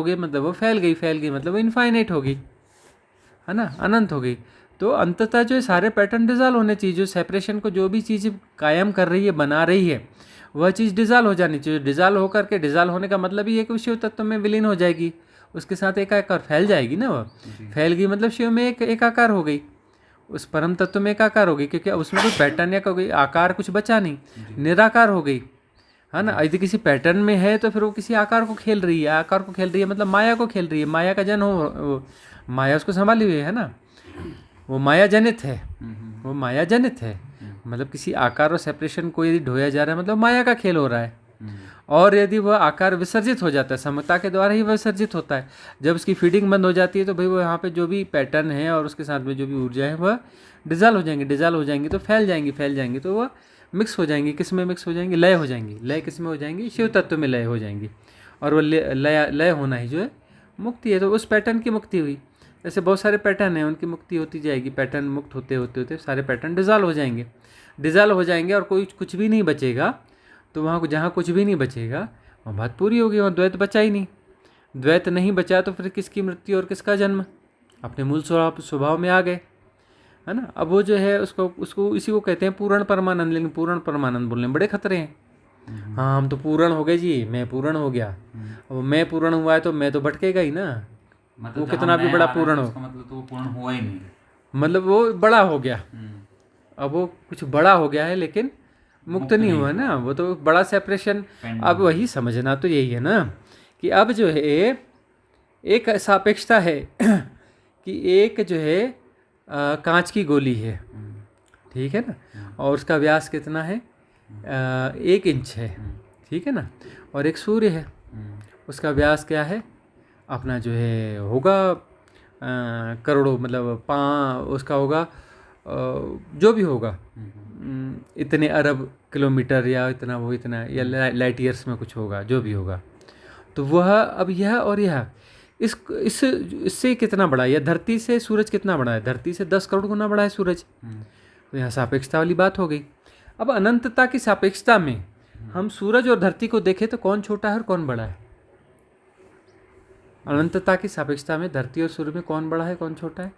गई मतलब वो फैल गई मतलब वो इनफाइनाइट हो गई, है ना, अनंत हो गई। तो अंततः जो है सारे पैटर्न डिज़ॉल्व होने चाहिए। जो सेपरेशन को जो भी चीज़ कायम कर रही है, बना रही है, वह चीज़ डिज़ॉल्व हो जानी चाहिए। डिज़ॉल्व होकर के, डिज़ॉल्व होने का मतलब ही है कि शिव तत्व में विलीन हो जाएगी, उसके साथ एक आकार फैल जाएगी ना। वह फैल गई मतलब शिव में एक आकार हो गई, उस परम तत्व में एक आकार हो गई, क्योंकि उसमें कोई पैटर्न या कोई आकार कुछ बचा नहीं, निराकार हो गई, है ना। यदि किसी पैटर्न में है तो फिर वो किसी आकार को खेल रही है, आकार को खेल रही है मतलब माया को खेल रही है। माया का जन हो, माया उसको संभाली हुई है ना, वो माया जनित है, वो माया जनित है। मतलब किसी आकार और सेपरेशन को यदि ढोया जा रहा है मतलब माया का खेल हो रहा है। और यदि वह आकार विसर्जित हो जाता है, समता के द्वारा ही विसर्जित होता है। जब उसकी फीडिंग बंद हो जाती है तो भाई वो यहाँ पे जो भी पैटर्न है और उसके साथ में जो भी ऊर्जा है वह डिज़ॉल्व हो जाएंगी। डिज़ॉल्व हो जाएंगी तो फैल जाएंगी तो वह मिक्स हो जाएंगी। किस में मिक्स हो जाएंगी? लय हो जाएंगी। लय किस में हो जाएंगी? शिव तत्व में लय हो जाएंगी। और वो लय होना ही जो है मुक्ति है। तो उस पैटर्न की मुक्ति हुई। ऐसे बहुत सारे पैटर्न हैं, उनकी मुक्ति होती जाएगी। पैटर्न मुक्त होते होते सारे पैटर्न डिज़ॉल्व हो जाएंगे और कोई कुछ भी नहीं बचेगा। तो वहाँ जहाँ कुछ भी नहीं बचेगा वहाँ बात पूरी होगी, वहाँ द्वैत बचा ही नहीं। द्वैत नहीं बचा तो फिर किसकी मृत्यु और किसका जन्म? अपने मूल स्वभाव में आ गए, है ना। अब वो जो है उसको इसी को कहते हैं पूर्ण परमानंद। लेकिन पूर्ण परमानंद बोलने में बड़े खतरे हैं। हाँ, हम तो पूर्ण हो गए जी, मैं पूर्ण हो गया। अब मैं पूर्ण हुआ है तो मैं तो भटकेगा ही ना। मतलब वो कितना भी बड़ा पूर्ण हो, मतलब तो वो पूर्ण हुआ ही नहीं, मतलब वो बड़ा हो गया। अब वो कुछ बड़ा हो गया है लेकिन मुक्त नहीं हुआ ना, वो तो बड़ा सेपरेशन। अब वही समझना तो यही है ना कि अब जो है एक सापेक्षता है कि एक जो है कांच की गोली है, ठीक है ना, और उसका व्यास कितना है? 1 इंच है, ठीक है ना। और एक सूर्य है, उसका व्यास क्या है? अपना जो है होगा करोड़ों, मतलब उसका होगा जो भी होगा इतने अरब किलोमीटर या इतना या लाइट ईयर्स में कुछ होगा, जो भी होगा। तो वह अब यह और यह इससे कितना बड़ा है? या धरती से सूरज कितना बड़ा है? धरती से 10 करोड़ गुना बड़ा है सूरज। तो यहाँ सापेक्षता वाली बात हो गई। अब अनंतता की सापेक्षता में हम सूरज और धरती को देखें तो कौन छोटा है और कौन बड़ा है? अनंतता की सापेक्षता में धरती और सूर्य में कौन बड़ा है, कौन छोटा है?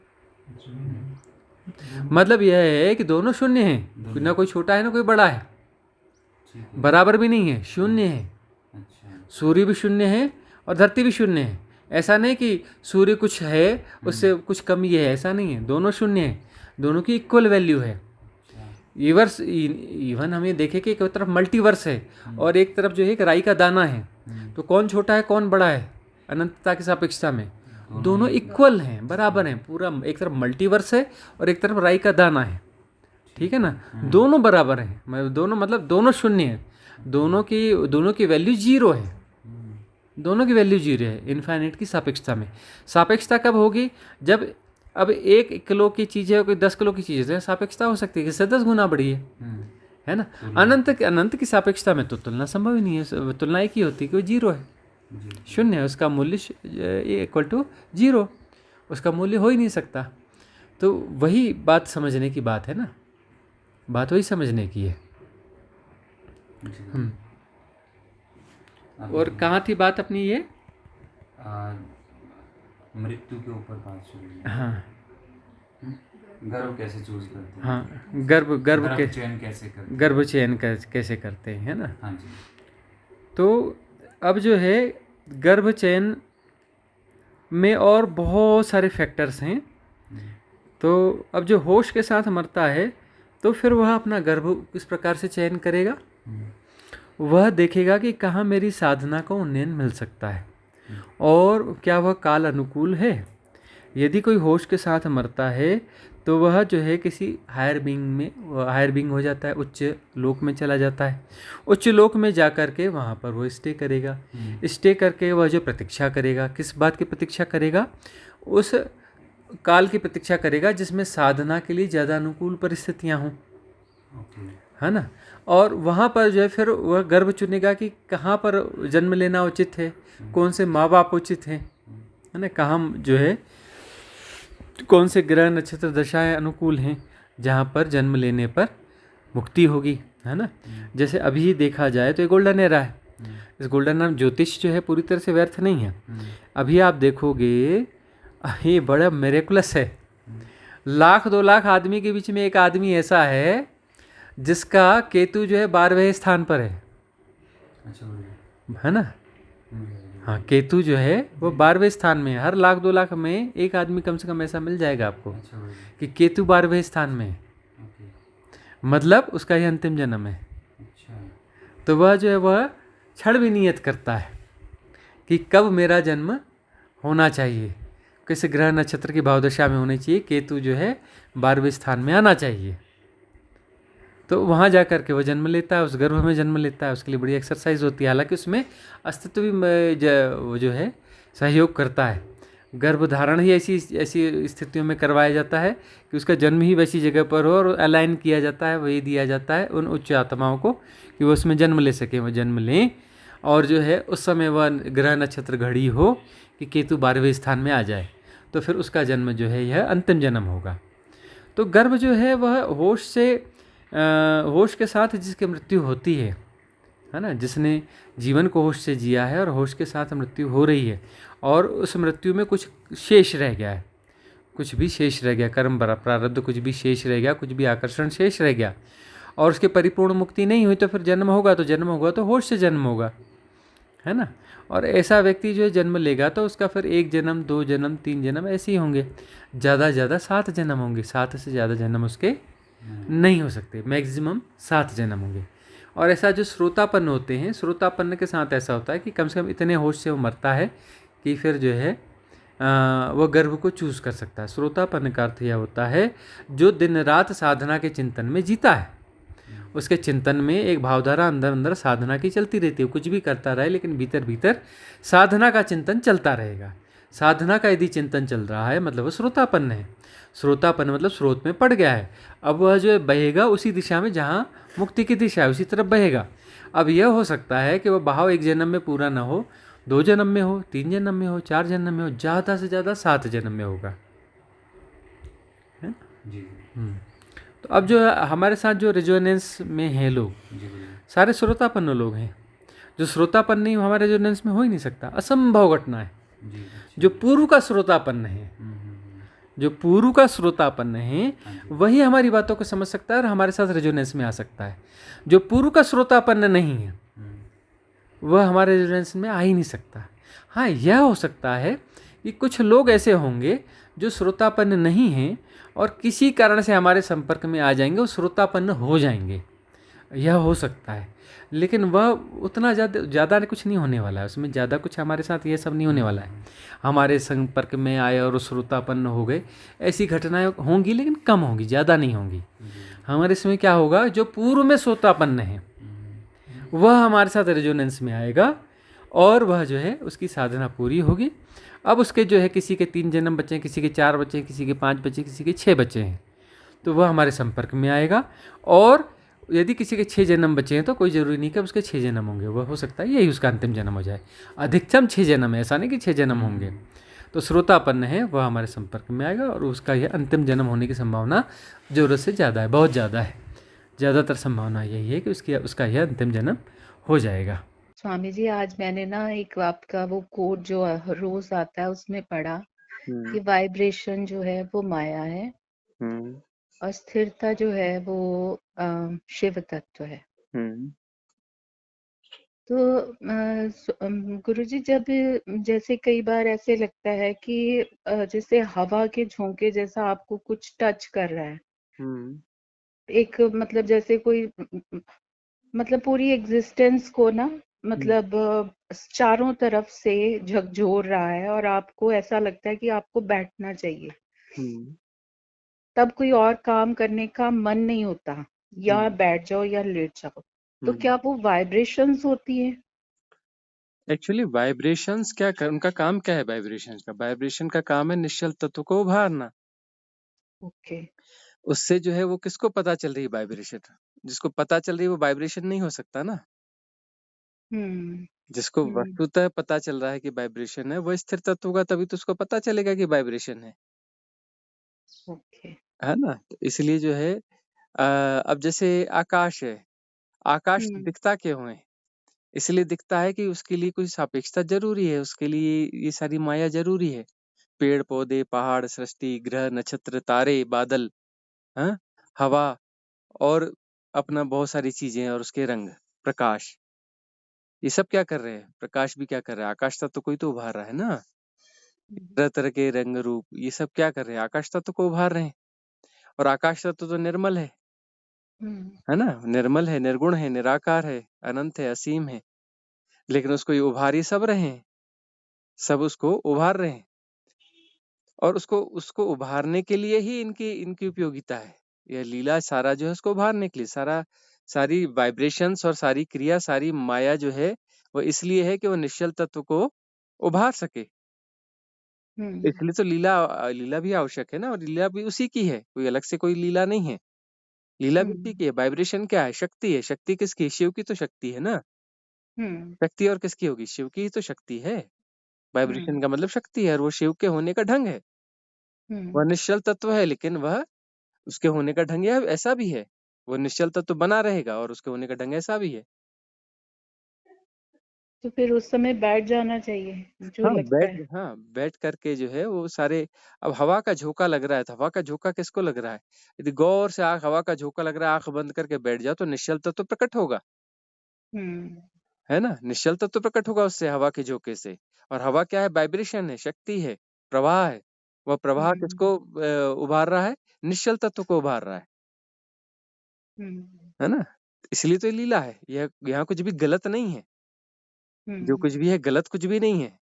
मतलब यह है कि दोनों शून्य हैं, ना कोई छोटा है ना कोई बड़ा है, बराबर भी नहीं है, शून्य है। सूर्य भी शून्य है और धरती भी शून्य है। ऐसा नहीं कि सूर्य कुछ है उससे कुछ कमी है, ऐसा नहीं है। दोनों शून्य है, दोनों की इक्वल वैल्यू है। इवन हम ये देखें कि एक तरफ मल्टीवर्स है और एक तरफ जो है एक राई का दाना है। तो कौन छोटा है कौन बड़ा है अनंतता की सापेक्षता में? दोनों इक्वल हैं, बराबर हैं। पूरा एक तरफ मल्टीवर्स है और एक तरफ राई का दाना है, ठीक है ना। दोनों बराबर हैं, दोनों शून्य है। दोनों की वैल्यू 0 है, दोनों की वैल्यू 0 है इनफाइनाइट की सापेक्षता में। सापेक्षता कब होगी? जब अब 1 किलो की चीज़ है कोई 10 किलो की चीज़ है, सापेक्षता हो सकती है, इससे 10 गुना बड़ी है ना। अनंत की सापेक्षता में तो तुलना संभव ही नहीं है। तुलना एक ही होती है कि वो 0 है, शून्य है, उसका मूल्य इक्वल टू 0, उसका मूल्य हो ही नहीं सकता। तो वही बात समझने की बात है ना, बात वही समझने की है। और कहाँ थी बात अपनी ये? मृत्यु के ऊपर बात शुरू हुई। हाँ, गर्भ कैसे चूज करते हैं? हाँ, गर्भ चयन कैसे करते हैं? गर्भ चयन कैसे करते हैं, है ना। हाँ जी। तो अब जो है गर्भ चयन में और बहुत सारे फैक्टर्स हैं। तो अब जो होश के साथ मरता है तो फिर वह अपना गर्भ किस प्रकार से चयन करेगा? वह देखेगा कि कहाँ मेरी साधना को उन्नयन मिल सकता है और क्या वह काल अनुकूल है। यदि कोई होश के साथ मरता है तो वह जो है किसी हायर बीइंग हो जाता है, उच्च लोक में चला जाता है। उच्च लोक में जा कर के वहाँ पर वो स्टे करेगा। स्टे करके वह जो प्रतीक्षा करेगा, किस बात की प्रतीक्षा करेगा? उस काल की प्रतीक्षा करेगा जिसमें साधना के लिए ज़्यादा अनुकूल परिस्थितियाँ हों, है ना। और वहाँ पर जो है फिर वह गर्भ चुनेगा कि कहाँ पर जन्म लेना उचित है, कौन से माँ बाप उचित हैं, है ना, कहाँ जो है कौन से ग्रह नक्षत्र दशाएं अनुकूल हैं जहाँ पर जन्म लेने पर मुक्ति होगी, है ना। जैसे अभी देखा जाए तो ये गोल्डन एरा है। इस गोल्डन एरा ज्योतिष जो है पूरी तरह से व्यर्थ नहीं है। अभी आप देखोगे ये बड़ा मेरेकुलस है। लाख 2 लाख आदमी के बीच में एक आदमी ऐसा है जिसका केतु जो है 12वें स्थान पर अच्छा गुरुजी। है ना। हाँ, केतु जो है वो 12वें स्थान में है। हर लाख 2 लाख में एक आदमी कम से कम ऐसा मिल जाएगा आपको अच्छा गुरुजी। कि केतु 12वें स्थान में है, ओके। मतलब उसका ये अंतिम जन्म है। अच्छा। तो वह जो है वह क्षण भी नियत करता है कि कब मेरा जन्म होना चाहिए, किस ग्रह नक्षत्र की भावदशा में होनी चाहिए, केतु जो है 12वें स्थान में आना चाहिए। तो वहाँ जा कर के वो जन्म लेता है, उस गर्भ में जन्म लेता है। उसके लिए बड़ी एक्सरसाइज होती है, हालांकि उसमें अस्तित्व भी वो जो है सहयोग करता है। गर्भधारण ही ऐसी ऐसी स्थितियों में करवाया जाता है कि उसका जन्म ही वैसी जगह पर हो और अलाइन किया जाता है, वही दिया जाता है उन उच्च आत्माओं को कि वो उसमें जन्म ले सकें, वो जन्म लें। और जो है उस समय वह ग्रह नक्षत्र घड़ी हो कि केतु 12वें स्थान में आ जाए, तो फिर उसका जन्म जो है यह अंतिम जन्म होगा। तो गर्भ जो है वह होश के साथ जिसकी मृत्यु होती है ना, जिसने जीवन को होश से जिया है और होश के साथ मृत्यु हो रही है, और उस मृत्यु में कुछ शेष रह गया है, कुछ भी शेष रह गया, कर्म प्रारब्ध कुछ भी शेष रह गया, कुछ भी आकर्षण शेष रह गया, और उसके परिपूर्ण मुक्ति नहीं हुई, तो फिर जन्म होगा तो होश से जन्म होगा, है ना। और ऐसा व्यक्ति जो जन्म लेगा तो उसका फिर 1 जन्म 2 जन्म 3 जन्म ऐसे ही होंगे, ज़्यादा से ज़्यादा 7 जन्म होंगे, 7 से ज़्यादा जन्म उसके नहीं हो सकते, मैक्सिमम 7 जन्म होंगे। और ऐसा जो श्रोतापन्न होते हैं, श्रोतापन्न के साथ ऐसा होता है कि कम से कम इतने होश से वो मरता है कि फिर जो है वो गर्भ को चूज़ कर सकता है। श्रोतापन्न का अर्थ यह होता है जो दिन रात साधना के चिंतन में जीता है, उसके चिंतन में एक भावधारा अंदर अंदर साधना की चलती रहती है, कुछ भी करता रहे लेकिन भीतर भीतर साधना का चिंतन चलता रहेगा। साधना का यदि चिंतन चल रहा है मतलब वो श्रोतापन्न है। श्रोतापन्न मतलब स्रोत में पड़ गया है, अब वह जो है बहेगा उसी दिशा में जहाँ मुक्ति की दिशा है, उसी तरफ बहेगा। अब यह हो सकता है कि वह बहाव 1 जन्म में पूरा ना हो, 2 जन्म में हो, 3 जन्म में हो, 4 जन्म में हो, ज़्यादा से ज़्यादा 7 जन्म में होगा, है ना। जी तो अब जो हमारे साथ जो रेजोनेंस में हैं लोग, जी गुरुजी। सारे श्रोतापन्न लोग हैं। जो श्रोतापन्न नहीं हमारे रेजोनेंस में हो ही नहीं सकता, असंभव घटना है। जी अच्छा। जो पूर्व का श्रोतापन्न है, जो पूर्व का श्रोतापन्न है, वही हमारी बातों को समझ सकता है और हमारे साथ रेजोनेंस में आ सकता है। जो पूर्व का श्रोतापन्न नहीं है वह हमारे रेजोनेंस में आ ही नहीं सकता। हाँ, यह हो सकता है कि कुछ लोग ऐसे होंगे जो श्रोतापन्न नहीं हैं और किसी कारण से हमारे संपर्क में आ जाएंगे, वो श्रोतापन्न हो जाएंगे, यह हो सकता है। लेकिन वह उतना ज़्यादा कुछ नहीं होने वाला है, उसमें ज़्यादा कुछ हमारे साथ ये सब नहीं होने वाला है। हमारे संपर्क में आए और श्रोतापन्न हो गए, ऐसी घटनाएं होंगी लेकिन कम होंगी, ज़्यादा नहीं होंगी। हमारे इसमें क्या होगा, जो पूर्व में श्रोतापन्न है वह हमारे साथ रेजोनेंस में आएगा और वह जो है उसकी साधना पूरी होगी। अब उसके जो है किसी के 3 जन्म बचे हैं, किसी के 4 बचे हैं, किसी के 5 बचे, किसी के 6 बचे हैं, तो वह हमारे संपर्क में आएगा। और यदि किसी के 6 जन्म बचे हैं तो कोई ज़रूरी नहीं कि उसके 6 जन्म होंगे, वह हो सकता है यही उसका अंतिम जन्म हो जाए। अधिकतम 6 जन्म है, ऐसा नहीं कि 6 जन्म होंगे। तो श्रोतापन्न है वह हमारे संपर्क में आएगा और उसका यह अंतिम जन्म होने की संभावना ज़रूरत से ज़्यादा है, बहुत ज़्यादा है। ज़्यादातर संभावना यही है कि उसका यह अंतिम जन्म हो जाएगा। स्वामी जी, आज मैंने ना एक आपका वो कोड जो रोज आता है उसमें पढ़ा कि वाइब्रेशन जो है वो माया है और स्थिरता जो है वो शिव तत्व है। तो गुरुजी, जब जैसे कई बार ऐसे लगता है कि जैसे हवा के झोंके जैसा आपको कुछ टच कर रहा है, एक मतलब जैसे कोई मतलब पूरी एग्जिस्टेंस को ना मतलब चारों तरफ से झकझोर रहा है और आपको ऐसा लगता है कि आपको बैठना चाहिए, तब कोई और काम करने का मन नहीं होता, या बैठ जाओ या लेट जाओ। तो क्या वो वाइब्रेशंस होती है? एक्चुअली वाइब्रेशंस उनका काम क्या है? वाइब्रेशन का काम है निश्चल तत्व को उभारना। ओके। उससे जो है वो किसको पता चल रही है वाइब्रेशन? जिसको पता चल रही है वो वाइब्रेशन नहीं हो सकता ना। जिसको वस्तुतः पता चल रहा है कि वाइब्रेशन है वो स्थिर तत्व होगा, तभी तो उसको पता चलेगा कि वाइब्रेशन है। ओके। है ना। तो इसलिए जो है अब जैसे आकाश है, आकाश दिखता क्यों है? इसलिए दिखता है कि उसके लिए कुछ सापेक्षता जरूरी है, उसके लिए ये सारी माया जरूरी है। पेड़ पौधे, पहाड़, सृष्टि, ग्रह, नक्षत्र, तारे, बादल, हाँ, हवा और अपना बहुत सारी चीजें और उसके रंग, प्रकाश, ये सब क्या कर रहे हैं? प्रकाश भी क्या कर रहा है? आकाश तत्व को ही तो उभार रहा है ना। तरह तरह के रंग रूप ये सब क्या कर रहे हैं? आकाश तत्व को उभार रहे हैं। और आकाश तत्व तो निर्मल है ना, निर्मल है, निर्गुण है, निराकार है, अनंत है, असीम है, लेकिन उसको ये उभार ही सब रहे हैं, सब उसको उभार रहे हैं। और उसको उसको उभारने के लिए ही इनकी इनकी उपयोगिता है। यह लीला सारा जो है उसको उभारने के लिए, सारी वाइब्रेशंस और सारी क्रिया, सारी माया जो है वो इसलिए है कि वो निश्चल तत्व को उभार सके। इसलिए तो लीला भी आवश्यक है ना, और लीला भी उसी की है, कोई अलग से कोई लीला नहीं है। लीला भी उसी की है। वाइब्रेशन क्या है? शक्ति है। शक्ति किसकी है? शिव की तो शक्ति है ना। शक्ति और किसकी होगी? शिव की ही तो शक्ति है। वाइब्रेशन का मतलब शक्ति है, और वो शिव के होने का ढंग है। वह निश्चल तत्व है, लेकिन वह उसके होने का ढंग यह ऐसा भी है। वो निश्चल तत्व बना रहेगा और उसके होने का ढंग ऐसा भी है। तो फिर उस समय बैठ जाना चाहिए जो लगता है। हाँ, बैठ करके जो है वो सारे, अब हवा का झोंका लग रहा है, तो हवा का झोंका किसको लग रहा है? यदि गौर से हवा का झोंका लग रहा है, आंख बंद करके बैठ जाओ तो निश्चल तत्व प्रकट होगा, है ना। निश्चल तत्व प्रकट होगा उससे, हवा के झोंके से। और हवा क्या है? वाइब्रेशन है, शक्ति है, प्रवाह है। वह प्रवाह किसको उभार रहा है? निश्चल तत्व को उभार रहा है ना। इसलिए तो ये लीला है। यह यहाँ कुछ भी गलत नहीं है। जो कुछ भी है गलत कुछ भी नहीं है।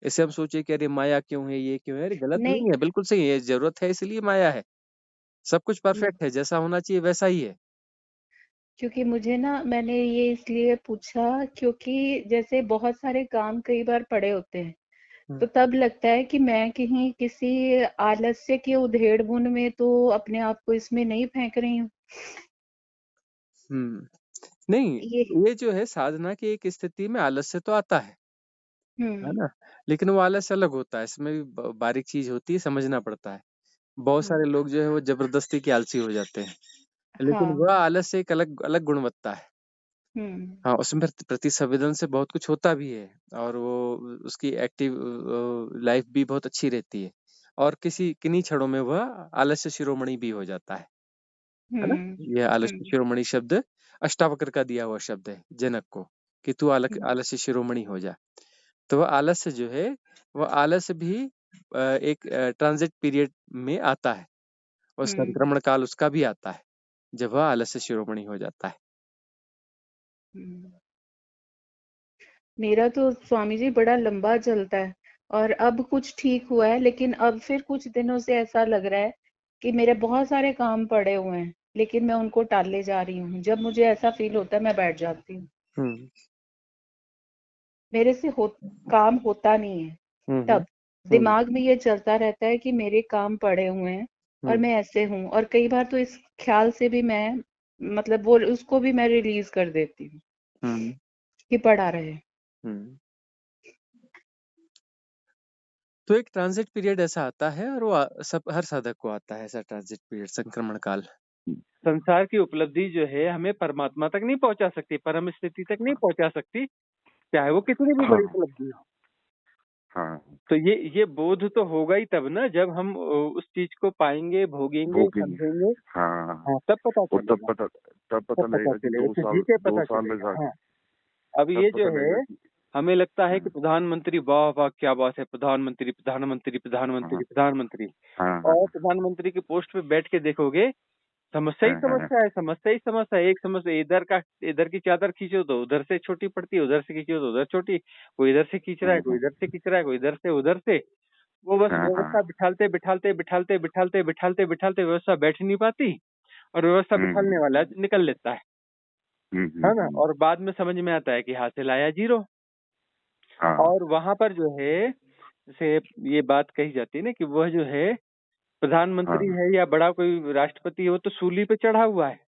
ऐसे हम सोचे कि अरे माया क्यों है, ये क्यों है? अरे गलत नहीं, नहीं है, बिल्कुल सही है। जरूरत है इसलिए माया है। सब कुछ परफेक्ट है, जैसा होना चाहिए वैसा ही है। क्योंकि मुझे ना, मैंने ये इसलिए पूछा क्योंकि जैसे बहुत सारे काम कई बार पड़े होते हैं, तो तब लगता है कि मैं कहीं किसी आलस्य के उधेड़-बुन में तो अपने आप को इसमें नहीं फेंक रही हूँ। हम्म नहीं, ये ये जो है साधना की एक स्थिति में आलस्य तो आता है ना, लेकिन वो आलस्य अलग होता है। इसमें भी बारीक चीज होती है, समझना पड़ता है। बहुत सारे लोग जो है वो जबरदस्ती के आलसी हो जाते हैं, लेकिन हाँ, वह आलस्य एक अलग अलग गुणवत्ता है। हाँ, उसमें प्रति संवेदन से बहुत कुछ होता भी है, और वो उसकी एक्टिव लाइफ भी बहुत अच्छी रहती है, और किन्हीं क्षणों में वह आलस्य शिरोमणि भी हो जाता है ना। यह आलस्य शिरोमणि शब्द अष्टावक्र का दिया हुआ शब्द है जनक को, कि तू आलस्य शिरोमणि हो जा। तो वह आलस्य जो है, वह आलस्य भी एक ट्रांजिट पीरियड में आता है, और संक्रमण काल उसका भी आता है जब वह आलस्य शिरोमणि हो जाता है। मेरा तो स्वामी जी बड़ा लंबा चलता है, और अब कुछ ठीक हुआ है, लेकिन अब फिर कुछ दिनों से ऐसा लग रहा है कि मेरे बहुत सारे काम पड़े हुए हैं, लेकिन मैं उनको टाले जा रही हूँ। जब मुझे ऐसा फील होता है मैं बैठ जाती हूँ। मेरे से काम होता नहीं है। तब दिमाग में ये चलता रहता है कि मेरे काम पड़े हुए हैं और मैं ऐसे हूँ, और कई बार तो इस ख्याल से भी मैं, मतलब वो उसको भी मैं रिलीज कर देती हूँ कि पड़ा रहे। तो एक ट्रांजिट पीरियड ऐसा आता है, और वो सब हर साधक को आता है ऐसा ट्रांजिट पीरियड, संक्रमण काल। संसार की उपलब्धि जो है हमें परमात्मा तक नहीं पहुंचा सकती, परम स्थिति तक नहीं पहुंचा सकती, चाहे वो कितनी भी बड़ी उपलब्धि हो। तो ये बोध तो होगा ही तब ना, जब हम उस चीज को पाएंगे, भोगेंगे, समझेंगे। हाँ, तब पता चलेगा। तब पता लगेगा कि जीते पता चलेगा। हाँ, अब ये जो है हमें लगता है कि प्रधानमंत्री, वाह वाह क्या बात है, प्रधानमंत्री प्रधानमंत्री प्रधानमंत्री प्रधानमंत्री, और प्रधानमंत्री की पोस्ट पे बैठ के देखोगे, समस्या ही समस्या है, समस्या ही समस्या है। एक समस्या, इधर की चादर खींचो तो उधर से छोटी पड़ती है, उधर से खींचो तो उधर छोटी, कोई इधर से खींच रहा है, कोई इधर से खींच रहा है, कोई इधर से उधर से। वो बस व्यवस्था बिठालते बिठालते बिठालते बिठालते बिठालते बिठालते व्यवस्था बैठ नहीं पाती, और व्यवस्था बिठालने वाला निकल लेता है ना। और बाद में समझ में आता है कि हासिल आया 0। और वहां पर जो है, जैसे ये बात कही जाती है ना कि वह जो है प्रधानमंत्री है या बड़ा कोई राष्ट्रपति है, वो तो सूली पे चढ़ा हुआ है।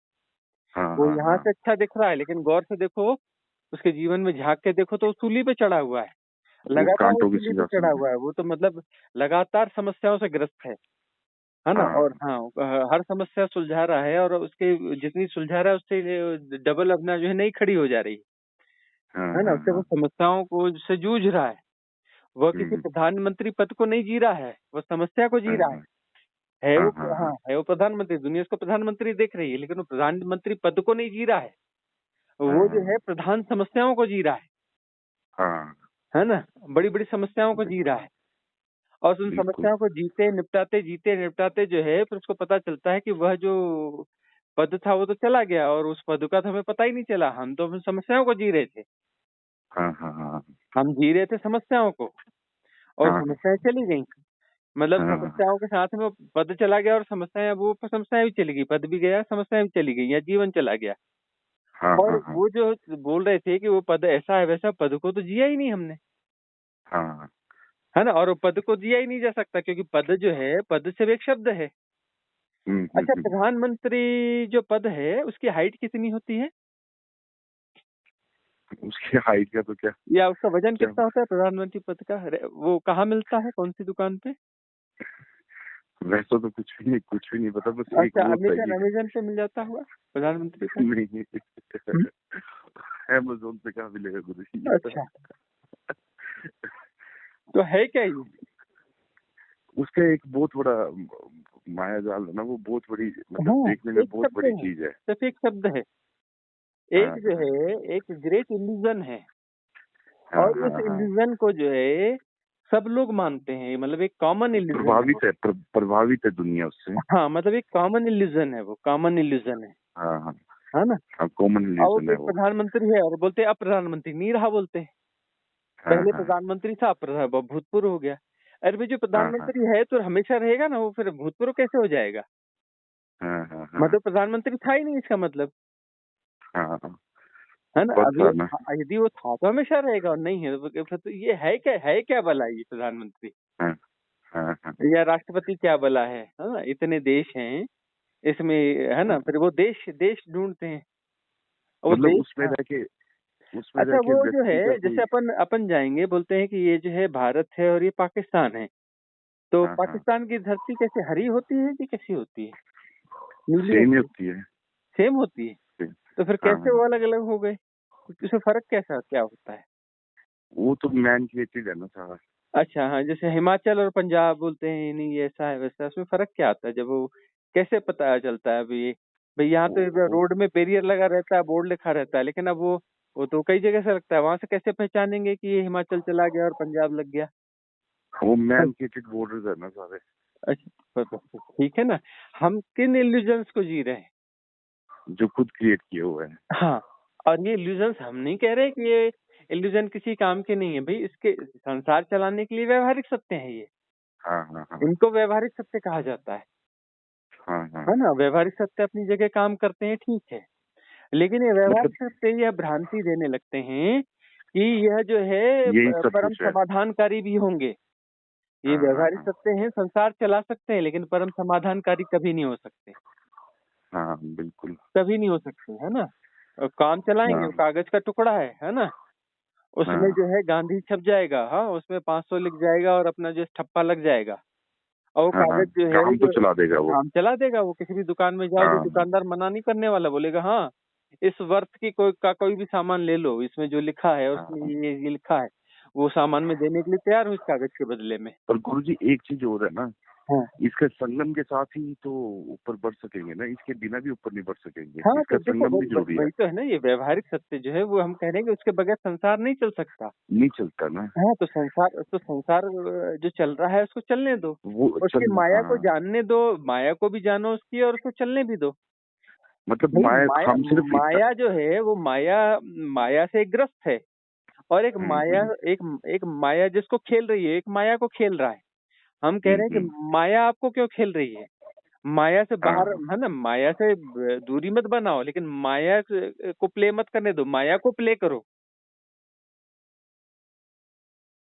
वो यहाँ से अच्छा दिख रहा है, लेकिन गौर से देखो, उसके जीवन में झांक के देखो तो वो सूली पे चढ़ा हुआ है, लगातार वो सूली पे चढ़ा हुआ है। वो तो मतलब लगातार समस्याओं से ग्रस्त है ना। और हाँ, हर समस्या सुलझा रहा है, और उसके जितनी सुलझा रहा है उससे डबल अपना जो है नहीं खड़ी हो जा रही है ना। उससे वो समस्याओं को से जूझ रहा है, वह किसी प्रधानमंत्री पद को नहीं जी रहा है, वह समस्या को जी रहा है। है वो प्रधानमंत्री, दुनिया उसको प्रधानमंत्री देख रही है, लेकिन वो प्रधानमंत्री पद को नहीं जी रहा है, वो जो है प्रधान समस्याओं को जी रहा है ना, बड़ी बड़ी समस्याओं को जी रहा है। और उन समस्याओं को जीते निपटाते जो है, फिर उसको पता चलता है कि वह जो पद था वो तो चला गया, और उस पद का तो हमें पता ही नहीं चला, हम तो अपनी समस्याओं को जी रहे थे। हम जी रहे थे समस्याओं को, और समस्याएं चली गई। मतलब समस्याओं के साथ में वो पद चला गया, और समस्याएं भी चली गई, पद भी गया, समस्याएं भी चली गई, या जीवन चला गया। और वो जो बोल रहे थे कि वो पद ऐसा है वैसा, पद को तो जिया ही नहीं हमने, है ना। और वो पद को जिया ही नहीं जा सकता, क्योंकि पद जो है, पद सिर्फ एक शब्द है। अच्छा, प्रधानमंत्री जो पद है उसकी हाइट कितनी होती है, उसकी हाइट का तो क्या, या उसका वजन कितना होता है प्रधानमंत्री पद का? वो कहाँ मिलता है, कौन सी दुकान पे? वैसे तो कुछ भी नहीं पता, बस एक अच्छा, वो अमेजन पे मिल जाता होगा प्रधानमंत्री का? नहीं, अमेज़न पे कहाँ मिलेगा गुरुजी? अच्छा, तो है क्या ये? उसका एक बहुत बड़ा माया जाल है ना, वो बहुत बड़ी, मतलब देखने में बहुत बड़ी चीज है। सिर्फ एक शब्द है, एक जो है, एक ग्रेट इल्यूजन है, और उस इल्यूजन को जो है सब लोग मानते हैं, मतलब एक कॉमन इल्यूजन प्रभावित है दुनिया उससे। हाँ, मतलब एक कॉमन इल्यूजन है, वो कॉमन इल्यूजन है, है ना। कॉमन इल्यूजन है वो। प्रधानमंत्री है और बोलते अब प्रधानमंत्री नहीं रहा, बोलते हैं पहले प्रधानमंत्री था, अब भूतपूर्व हो गया। अरे भाई, जो प्रधानमंत्री है तो हमेशा रहेगा ना, वो फिर भूतपूर्व कैसे हो जाएगा? मतलब प्रधानमंत्री था ही नहीं, इसका मतलब, है ना। अभी यदि वो था तो हमेशा रहेगा, और नहीं है तो फिर तो ये है क्या भला ये प्रधानमंत्री या राष्ट्रपति क्या भला है ना। इतने देश हैं इसमें, है ना, फिर वो देश ढूंढते हैं, वो मतलब देश उसमें रह के अच्छा, वो जो है, जैसे अपन जाएंगे, बोलते हैं कि ये जो है भारत है और ये पाकिस्तान है, तो पाकिस्तान की धरती कैसे हरी होती है कि कैसी होती है? सेम होती है। सेम होती है, तो फिर कैसे वो अलग अलग हो गए? उसमें फर्क क्या होता है? वो तो मैन क्रिएटेड है ना सारा। अच्छा, हाँ, जैसे हिमाचल और पंजाब बोलते हैं नहीं ऐसा है वैसा, उसमें फर्क क्या आता है? जब वो कैसे पता चलता है? अभी भाई यहाँ तो रोड में बैरियर लगा रहता है, बोर्ड लिखा रहता है, लेकिन अब वो तो कई जगह से लगता है, वहां से कैसे पहचानेंगे कि ये हिमाचल चला गया और पंजाब लग गया? वो मैन क्रिएटेड बॉर्डर्स है ना सारे। अच्छा, ठीक है ना। हम किन इल्यूजन्स को जी रहे हैं? जो खुद क्रिएट किए हुए हैं। हाँ, और ये इल्यूजन्स हम नहीं कह रहे कि ये इल्यूजन किसी काम के नहीं है भाई, इसके संसार चलाने के लिए व्यवहारिक सत्य है ये। इनको व्यवहारिक सत्य कहा जाता है, है ना। व्यवहारिक सत्य अपनी जगह काम करते हैं, ठीक है, लेकिन ये व्यवहारिक सत्य यह भ्रांति देने लगते हैं कि यह जो है परम समाधानकारी भी होंगे। ये व्यवहारिक सत्य हैं, संसार चला सकते हैं, लेकिन परम समाधानकारी कभी नहीं हो सकते। बिल्कुल कभी नहीं हो सकते, है ना। काम चलाएंगे, कागज का टुकड़ा है ना, उसमें जो है गांधी छप जाएगा, हाँ, उसमें 500 लिख जाएगा और अपना जो ठप्पा लग जाएगा, और वो कागज जो है काम तो चला देगा, वो काम चला देगा। वो किसी भी दुकान में जाओगे, दुकानदार मना नहीं करने वाला, बोलेगा हाँ, इस वर्थ की कोई भी सामान ले लो, इसमें जो लिखा है उसमें ये लिखा है, वो सामान में देने के लिए तैयार हूँ इस कागज के बदले में। पर गुरुजी एक चीज और है ना, इसके संगम के साथ ही तो ऊपर बढ़ सकेंगे ना, इसके बिना भी ऊपर नहीं बढ़ सकेंगे। हाँ, इसका संगम भी जरूरी है। वही तो है ना, ये व्यवहारिक सत्य जो है वो हम कह रहे हैं कि उसके बगैर संसार नहीं चल सकता। नहीं चलता ना। हाँ, तो संसार जो चल रहा है उसको चलने दो, उसकी माया को जानने दो, माया को भी जानो उसकी, और उसको चलने भी दो। मतलब माया जो है वो माया से ग्रस्त है, और एक माया जिसको खेल रही है, एक माया को खेल रहा है। हम कह रहे हैं कि माया आपको क्यों खेल रही है? माया से बाहर, है ना, माया से दूरी मत बनाओ, लेकिन माया को प्ले मत करने दो, माया को प्ले करो।